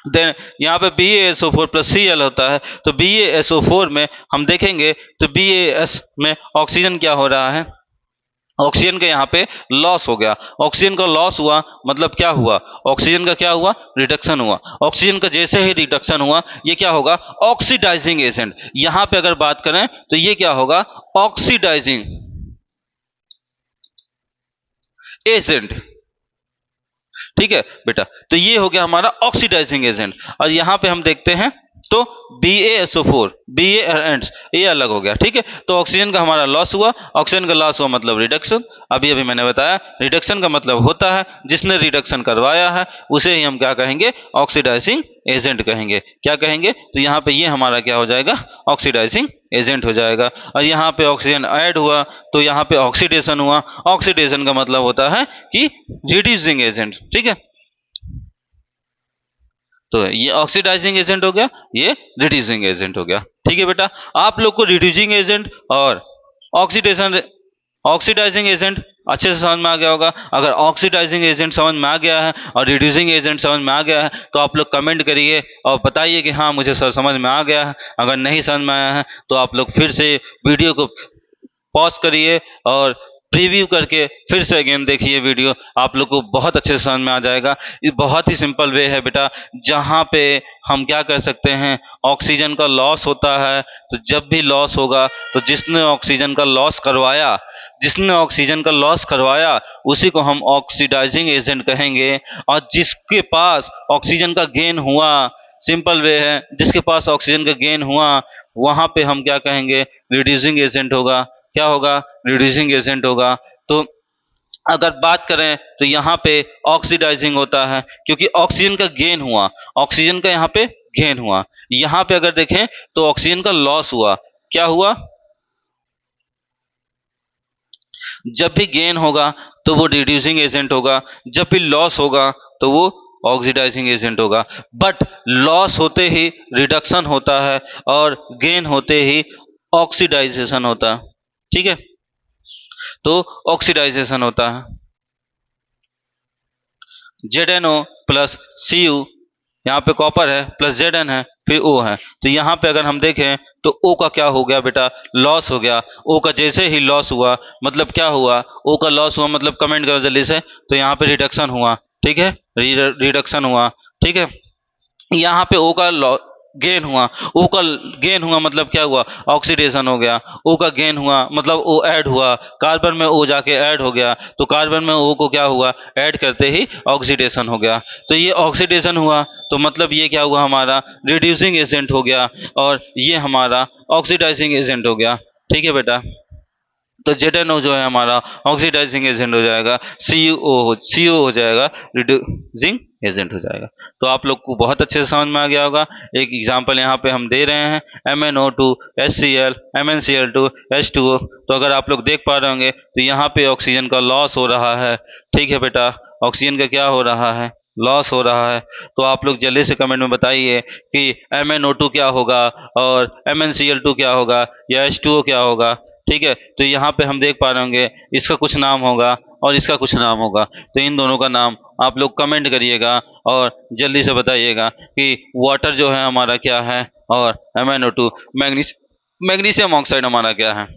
देन यहाँ पे BaSO4 प्लस Cl होता है। तो BaSO4 में हम देखेंगे तो BaS में ऑक्सीजन क्या हो रहा है? ऑक्सीजन का यहाँ पे लॉस हो गया। ऑक्सीजन का लॉस हुआ मतलब क्या हुआ, ऑक्सीजन का क्या हुआ, रिडक्शन हुआ। ऑक्सीजन का जैसे ही रिडक्शन हुआ ये क्या होगा, ऑक्सीडाइजिंग एजेंट। यहाँ पे अगर बात करें तो ये क्या होगा, ऑक्सीडाइजिंग एजेंट। ठीक है बेटा, तो ये हो गया हमारा ऑक्सीडाइजिंग एजेंट। और यहां पे हम देखते हैं तो BaSO4 BaS ये अलग हो गया। ठीक है, तो ऑक्सीजन का हमारा लॉस हुआ, ऑक्सीजन का लॉस हुआ मतलब रिडक्शन। अभी अभी मैंने बताया रिडक्शन का मतलब होता है जिसने रिडक्शन करवाया है उसे ही हम क्या कहेंगे, ऑक्सीडाइजिंग एजेंट कहेंगे। क्या कहेंगे, तो यहाँ पे ये हमारा क्या हो जाएगा, ऑक्सीडाइजिंग एजेंट हो जाएगा। और यहाँ पे ऑक्सीजन ऐड हुआ तो यहाँ पे ऑक्सीडेशन हुआ। ऑक्सीडेशन का मतलब होता है कि रिड्यूसिंग एजेंट। ठीक है, तो ये ऑक्सीडाइजिंग एजेंट हो गया, ये रिड्यूसिंग एजेंट हो गया। ठीक है बेटा, आप लोग को रिड्यूसिंग एजेंट और ऑक्सीडेशन ऑक्सीडाइजिंग एजेंट अच्छे से समझ में आ गया होगा। अगर ऑक्सीडाइजिंग एजेंट समझ में आ गया है और रिड्यूसिंग एजेंट समझ में आ गया है तो आप लोग कमेंट करिए और बताइए कि हाँ मुझे सर समझ में आ गया है। अगर नहीं समझ में आया है तो आप लोग फिर से वीडियो को पॉज करिए और प्रीव्यू करके फिर से अगेन देखिए वीडियो, आप लोग को बहुत अच्छे से समझ में आ जाएगा। ये बहुत ही सिंपल वे है बेटा, जहाँ पे हम क्या कर सकते हैं, ऑक्सीजन का लॉस होता है तो जब भी लॉस होगा तो जिसने ऑक्सीजन का लॉस करवाया उसी को हम ऑक्सीडाइजिंग एजेंट कहेंगे। और जिसके पास ऑक्सीजन का गेन हुआ, सिंपल वे है, जिसके पास ऑक्सीजन का गेन हुआ वहां पे हम क्या कहेंगे, रिड्यूसिंग एजेंट होगा। क्या होगा, रिड्यूसिंग एजेंट होगा। तो अगर बात करें तो यहाँ पे ऑक्सीडाइजिंग होता है क्योंकि ऑक्सीजन का गेन हुआ, ऑक्सीजन का यहाँ पे गेन हुआ। यहाँ पे अगर देखें तो ऑक्सीजन का लॉस हुआ। क्या हुआ, जब भी गेन होगा तो वो रिड्यूसिंग एजेंट होगा, जब भी लॉस होगा तो वो ऑक्सीडाइजिंग एजेंट होगा। बट लॉस होते ही रिडक्शन होता है और गेन होते ही ऑक्सीडाइजेशन होता है। ठीक है, तो ऑक्सीडाइजेशन होता है। ZnO प्लस Cu, यहाँ पे कॉपर है प्लस Zn है फिर O है। तो यहाँ पे अगर हम देखें तो O का क्या हो गया बेटा, लॉस हो गया। O का जैसे ही लॉस हुआ मतलब क्या हुआ, O का लॉस हुआ मतलब कमेंट करो जल्दी से, तो यहाँ पे रिडक्शन हुआ। ठीक है, रिडक्शन हुआ। ठीक है, यहाँ पे O का गेन हुआ, O का गेन हुआ मतलब क्या हुआ, ऑक्सीडेशन हो गया। O का गेन हुआ मतलब O ऐड हुआ, कार्बन में O जाके ऐड हो गया तो कार्बन में O को क्या हुआ, ऐड करते ही ऑक्सीडेशन हो गया। तो ये ऑक्सीडेशन हुआ तो मतलब ये क्या हुआ, हमारा रिड्यूसिंग एजेंट हो गया और ये हमारा ऑक्सीडाइजिंग एजेंट हो गया। ठीक है बेटा, तो ZnO जो है हमारा ऑक्सीडाइजिंग एजेंट हो जाएगा, CO हो जाएगा रिड्यूसिंग एजेंट हो जाएगा। तो आप लोग को बहुत अच्छे से समझ में आ गया होगा। एक एग्जांपल यहाँ पे हम दे रहे हैं, MnO2 HCl MnCl2 H2O। तो अगर आप लोग देख पा रहे होंगे तो यहाँ पे ऑक्सीजन का लॉस हो रहा है। ठीक है बेटा, ऑक्सीजन का क्या हो रहा है, लॉस हो रहा है। तो आप लोग जल्दी से कमेंट में बताइए कि MnO2 क्या होगा और MnCl2 क्या होगा या H2O क्या होगा। ठीक है, तो यहाँ पे हम देख पा रहे होंगे इसका कुछ नाम होगा और इसका कुछ नाम होगा। तो इन दोनों का नाम आप लोग कमेंट करिएगा और जल्दी से बताइएगा कि वाटर जो है हमारा क्या है और MnO2 मैग्नीशियम ऑक्साइड हमारा क्या है।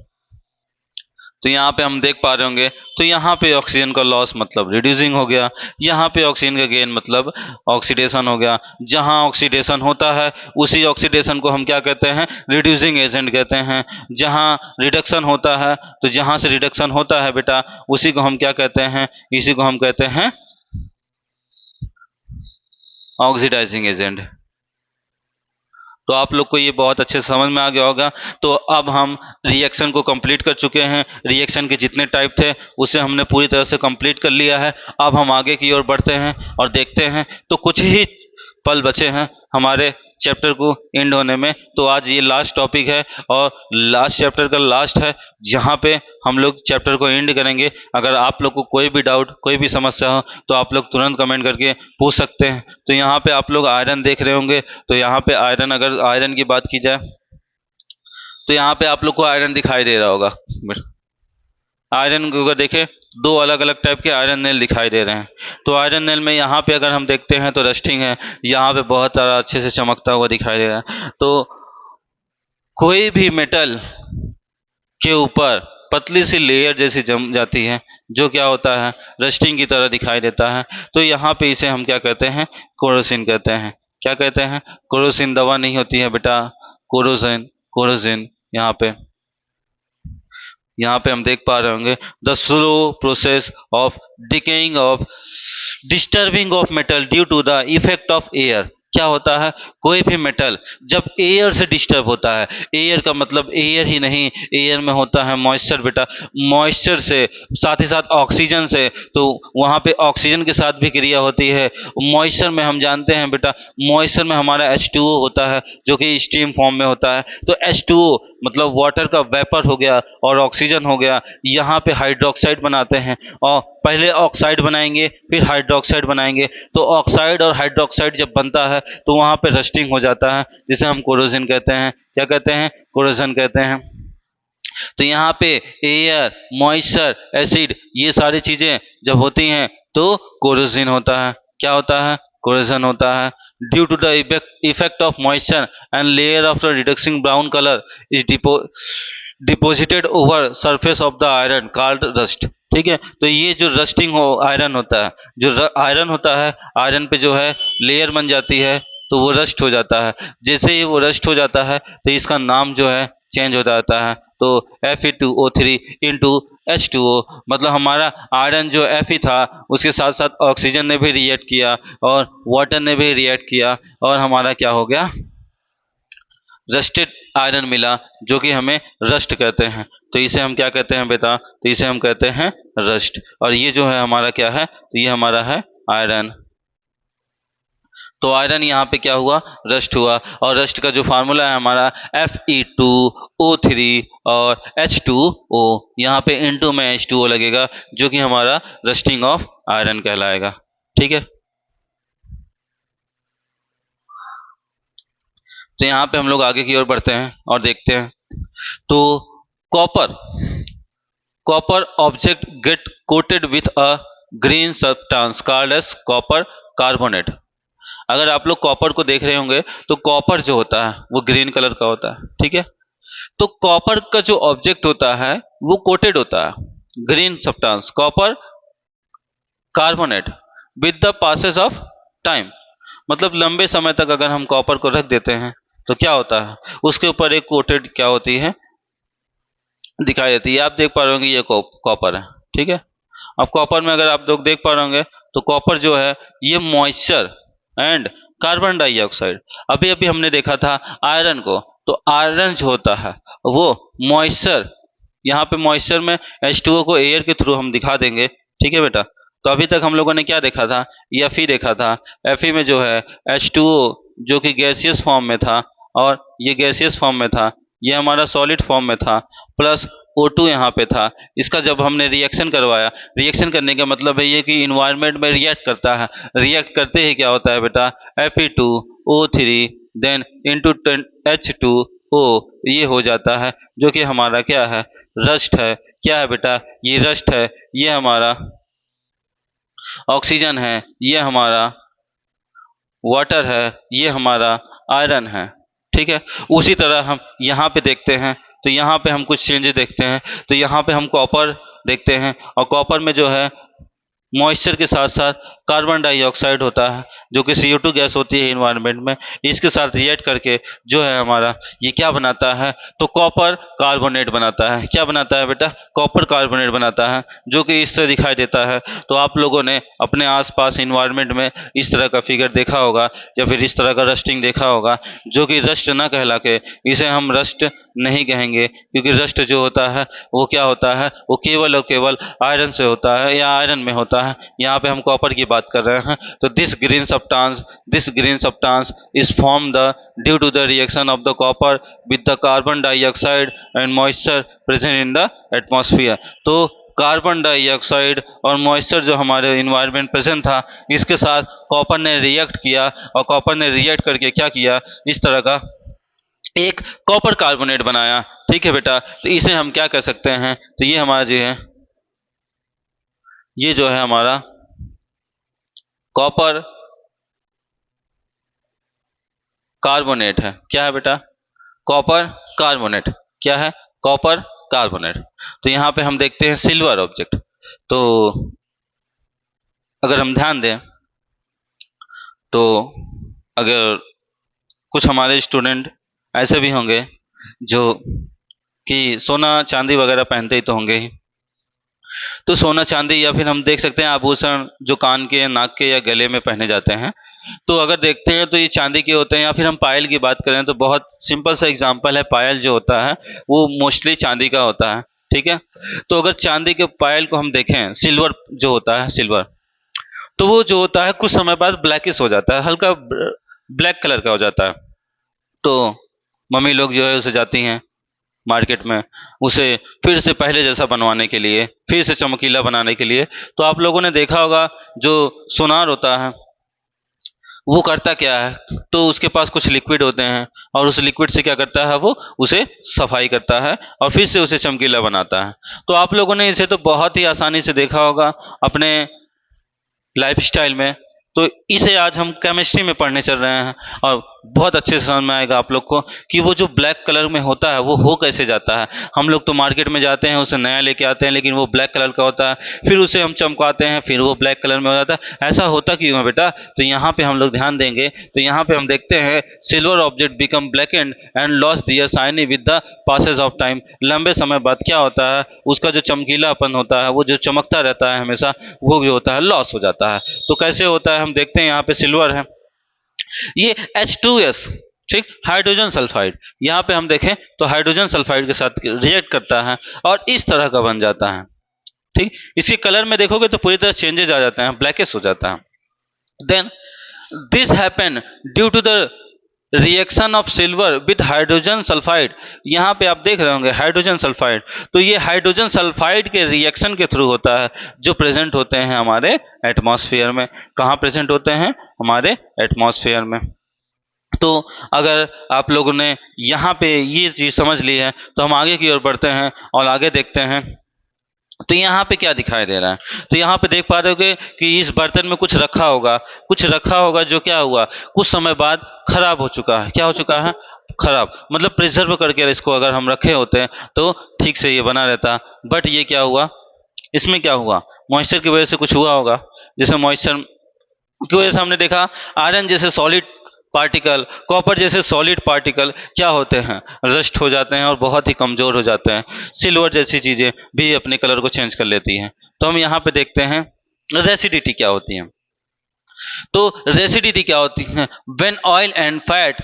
तो यहाँ पे हम देख पा रहे होंगे, तो यहाँ पे ऑक्सीजन का लॉस मतलब रिड्यूसिंग हो गया, यहाँ पे ऑक्सीजन का गेन मतलब ऑक्सीडेशन हो गया। जहाँ ऑक्सीडेशन होता है उसी ऑक्सीडेशन को हम क्या कहते हैं, रिड्यूसिंग एजेंट कहते हैं। जहाँ रिडक्शन होता है तो जहाँ से रिडक्शन होता है बेटा उसी को हम क्या कहते हैं, इसी को हम कहते हैं ऑक्सीडाइजिंग एजेंट। तो आप लोग को ये बहुत अच्छे से समझ में आ गया होगा। तो अब हम रिएक्शन को कंप्लीट कर चुके हैं, रिएक्शन के जितने टाइप थे उसे हमने पूरी तरह से कंप्लीट कर लिया है। अब हम आगे की ओर बढ़ते हैं और देखते हैं, तो कुछ ही पल बचे हैं हमारे चैप्टर को एंड होने में। तो आज ये लास्ट टॉपिक है और लास्ट चैप्टर का लास्ट है जहाँ पे हम लोग चैप्टर को एंड करेंगे। अगर आप लोग को कोई भी डाउट, कोई भी समस्या हो तो आप लोग तुरंत कमेंट करके पूछ सकते हैं। तो यहाँ पे आप लोग आयरन देख रहे होंगे, तो यहाँ पे आयरन, अगर आयरन की बात की जाए तो यहाँ पे आप लोग को आयरन दिखाई दे रहा होगा। आयरन को अगर देखें, दो अलग अलग टाइप के आयरन नेल दिखाई दे रहे हैं। तो आयरन नेल में यहाँ पे अगर हम देखते हैं तो रस्टिंग है, यहाँ पे बहुत सारा अच्छे से चमकता हुआ दिखाई दे रहा है। तो कोई भी मेटल के ऊपर पतली सी लेयर जैसी जम जाती है, जो क्या होता है, रस्टिंग की तरह दिखाई देता है। तो यहाँ पे इसे हम क्या कहते हैं, कोरोसिन कहते हैं। क्या कहते हैं, कोरोसिन। दवा नहीं होती है बेटा, कोरोसिन, कोरोसिन। यहाँ पे हम देख पा रहे होंगे, the slow process of decaying of disturbing of metal due to the effect of air. क्या होता है, कोई भी मेटल जब एयर से डिस्टर्ब होता है, एयर का मतलब एयर ही नहीं, एयर में होता है मॉइस्चर बेटा, मॉइस्चर से साथ ही साथ ऑक्सीजन से, तो वहाँ पे ऑक्सीजन के साथ भी क्रिया होती है। मॉइस्चर में हम जानते हैं बेटा, मॉइस्चर में हमारा H2O होता है, जो कि स्टीम फॉर्म में होता है। तो H2O मतलब वाटर का वेपर हो गया और ऑक्सीजन हो गया, यहाँ पे हाइड्रोक्साइड बनाते हैं, और पहले ऑक्साइड बनाएंगे फिर हाइड्रोक्साइड बनाएंगे। तो ऑक्साइड और हाइड्रोक्साइड जब बनता है तो वहाँ पे रस्टिंग हो जाता है, जिसे हम कोरोजन कहते हैं। क्या कहते हैं, कोरोजन कहते हैं। तो यहाँ पे एयर, मॉइस्चर, एसिड, ये सारी चीजें जब होती हैं तो कोरोजन होता है। क्या होता है, कोरोजन होता है। Due to the effect of moisture and layer of the reddish brown colour is deposited over surface of the iron called rust. ठीक है, तो ये जो रस्टिंग हो आयरन होता है, जो आयरन होता है, आयरन पे जो है लेयर बन जाती है तो वो रस्ट हो जाता है। जैसे ही वो रस्ट हो जाता है तो इसका नाम जो है चेंज हो जाता है। तो Fe2O3 इंटू H2O, मतलब हमारा आयरन जो Fe था उसके साथ साथ ऑक्सीजन ने भी रिएक्ट किया और वाटर ने भी रिएक्ट किया, और हमारा क्या हो गया, रस्टेड आयरन मिला, जो कि हमें रस्ट कहते हैं। तो इसे हम क्या कहते हैं बेटा, तो इसे हम कहते हैं रस्ट। और ये जो है हमारा क्या है, तो ये हमारा है आयरन। तो आयरन यहाँ पे क्या हुआ, रस्ट हुआ। और रस्ट का जो फार्मूला है हमारा Fe2O3 और H2O, यहाँ पे इनटू में H2O लगेगा, जो कि हमारा रस्टिंग ऑफ आयरन कहलाएगा। ठीक है, तो यहाँ पे हम लोग आगे की ओर बढ़ते हैं और देखते हैं। तो copper, copper object get coated with a green substance called as copper carbonate. अगर आप लोग कॉपर को देख रहे होंगे तो कॉपर जो होता है वो ग्रीन कलर का होता है। ठीक है, तो कॉपर का जो ऑब्जेक्ट होता है वो कोटेड होता है green substance copper carbonate with the passes of time. मतलब लंबे समय तक अगर हम कॉपर को रख देते हैं तो क्या होता है, उसके ऊपर एक कोटेड क्या होती है, दिखाई देती है। आप देख पा रहे होंगे ये कॉपर है। ठीक है, अब कॉपर में अगर आप लोग देख पा रहे होंगे तो कॉपर जो है ये मॉइस्चर एंड कार्बन डाइऑक्साइड, अभी अभी हमने देखा था आयरन को, तो आयरन जो होता है वो मॉइस्चर, यहाँ पे मॉइस्चर में H2O को एयर के थ्रू हम दिखा देंगे। ठीक है बेटा, तो अभी तक हम लोगों ने क्या देखा था, Fe देखा था। Fe में जो है H2O जो कि गैसियस फॉर्म में था, और ये गैसियस फॉर्म में था, ये हमारा सॉलिड फॉर्म में था, प्लस O2 यहाँ पे था। इसका जब हमने रिएक्शन करवाया, रिएक्शन करने का मतलब है ये कि इन्वायरमेंट में रिएक्ट करता है, रिएक्ट करते ही क्या होता है बेटा, Fe2O3 देन इंटू H2O, ये हो जाता है, जो कि हमारा क्या है, रस्ट है। क्या है बेटा, ये रस्ट है, ये हमारा ऑक्सीजन है, ये हमारा वाटर है, ये हमारा आयरन है। ठीक है, उसी तरह हम यहाँ पे देखते हैं, तो यहाँ पे हम कुछ चेंजेस देखते हैं। तो यहाँ पे हम कॉपर देखते हैं, और कॉपर में जो है मॉइस्चर के साथ साथ कार्बन डाइऑक्साइड होता है, जो कि CO2 गैस होती है इन्वायरमेंट में, इसके साथ रिएक्ट करके जो है हमारा ये क्या बनाता है, तो कॉपर कार्बोनेट बनाता है। क्या बनाता है बेटा, कॉपर कार्बोनेट बनाता है, जो कि इस तरह दिखाई देता है। तो आप लोगों ने अपने आसपास इन्वायरमेंट में इस तरह का फिगर देखा होगा, या फिर इस तरह का रस्टिंग देखा होगा, जो कि रस्ट ना कहला के, इसे हम रस्ट नहीं कहेंगे, क्योंकि रस्ट जो होता है वो क्या होता है, वो केवल और केवल आयरन से होता है या आयरन में होता है। यहाँ पे हम कॉपर की बात कर रहे हैं। तो this green substance is form the due to the reaction of the copper with the carbon dioxide and moisture present in the atmosphere. तो कार्बन डाइऑक्साइड और मॉइस्चर जो हमारे इन्वायरमेंट प्रेजेंट था, इसके साथ कॉपर ने रिएक्ट किया, और कॉपर ने रिएक्ट करके क्या किया, इस तरह का एक कॉपर कार्बोनेट बनाया। ठीक है बेटा, तो इसे हम क्या कह सकते हैं, तो ये हमारा जो है, ये जो है हमारा कॉपर कार्बोनेट है। क्या है बेटा, कॉपर कार्बोनेट। क्या है, कॉपर कार्बोनेट। तो यहाँ पे हम देखते हैं सिल्वर ऑब्जेक्ट। तो अगर हम ध्यान दें तो अगर कुछ हमारे स्टूडेंट ऐसे भी होंगे जो कि सोना चांदी वगैरह पहनते ही तो होंगे ही। तो सोना चांदी या फिर हम देख सकते हैं आभूषण जो कान के, नाक के या गले में पहने जाते हैं, तो अगर देखते हैं तो ये चांदी के होते हैं। या फिर हम पायल की बात करें तो बहुत सिंपल सा एग्जांपल है, पायल जो होता है वो मोस्टली चांदी का होता है, ठीक है। तो अगर चांदी के पायल को हम देखें, सिल्वर जो होता है सिल्वर, तो वो जो होता है कुछ समय बाद ब्लैकिश हो जाता है, हल्का ब्लैक कलर का हो जाता है। तो मम्मी लोग जो है उसे जाती हैं मार्केट में, उसे फिर से पहले जैसा बनवाने के लिए, फिर से चमकीला बनाने के लिए। तो आप लोगों ने देखा होगा जो सोनार होता है वो करता क्या है, तो उसके पास कुछ लिक्विड होते हैं और उस लिक्विड से क्या करता है, वो उसे सफाई करता है और फिर से उसे चमकीला बनाता है। तो आप लोगों ने इसे तो बहुत ही आसानी से देखा होगा अपने लाइफस्टाइल में। तो इसे आज हम केमिस्ट्री में पढ़ने चल रहे हैं और बहुत अच्छे से समझ में आएगा आप लोग को कि वो जो ब्लैक कलर में होता है वो हो कैसे जाता है। हम लोग तो मार्केट में जाते हैं उसे नया लेके आते हैं, लेकिन वो ब्लैक कलर का होता है, फिर उसे हम चमकाते हैं, फिर वो ब्लैक कलर में हो जाता है। ऐसा होता क्यों है बेटा? तो यहाँ पे हम लोग ध्यान देंगे तो यहाँ पे हम देखते हैं silver object become blackened and lose their shiny with the passage of time. लंबे समय बाद क्या होता है, उसका जो चमकीलापन होता है, वो जो चमकता रहता है हमेशा, वो जो होता है लॉस हो जाता है। तो कैसे होता है हम देखते हैं, यहाँ पे सिल्वर है, ये H2S, ठीक, हाइड्रोजन सल्फाइड। यहाँ पे हम देखें तो हाइड्रोजन सल्फाइड के साथ रिएक्ट करता है और इस तरह का बन जाता है, ठीक। इसके कलर में देखोगे तो पूरी तरह चेंजेस आ जाते हैं, ब्लैकिश हो जाता है। Then this happen due to the reaction of silver with hydrogen sulphide. यहाँ पे आप देख रहे होंगे हाइड्रोजन सल्फाइड, तो ये हाइड्रोजन सल्फाइड के रिएक्शन के थ्रू होता है जो प्रेजेंट होते हैं हमारे एटमॉस्फेयर में। कहाँ प्रेजेंट होते हैं? हमारे एटमॉस्फेयर में। तो अगर आप लोगों ने यहाँ पे ये चीज़ समझ ली है तो हम आगे की ओर बढ़ते हैं और आगे देखते हैं। तो यहाँ पे क्या दिखाई दे रहा है, तो यहाँ पे देख पा रहे होगे कि इस बर्तन में कुछ रखा होगा, कुछ रखा होगा जो क्या हुआ, कुछ समय बाद खराब हो चुका है। क्या हो चुका है? खराब, मतलब प्रिजर्व करके इसको अगर हम रखे होते हैं तो ठीक से ये बना रहता। बट ये क्या हुआ, इसमें क्या हुआ, मॉइस्चर की वजह से कुछ हुआ होगा। जैसे मॉइस्चर की वजह से हमने देखा आयरन जैसे सॉलिड पार्टिकल, कॉपर जैसे सॉलिड पार्टिकल क्या होते हैं, रस्ट हो जाते हैं और बहुत ही कमजोर हो जाते हैं। सिल्वर जैसी चीजें भी अपने कलर को चेंज कर लेती हैं। तो हम यहाँ पे देखते हैं रेसिडिटी क्या होती है। तो रेसिडिटी क्या होती है? When oil and fat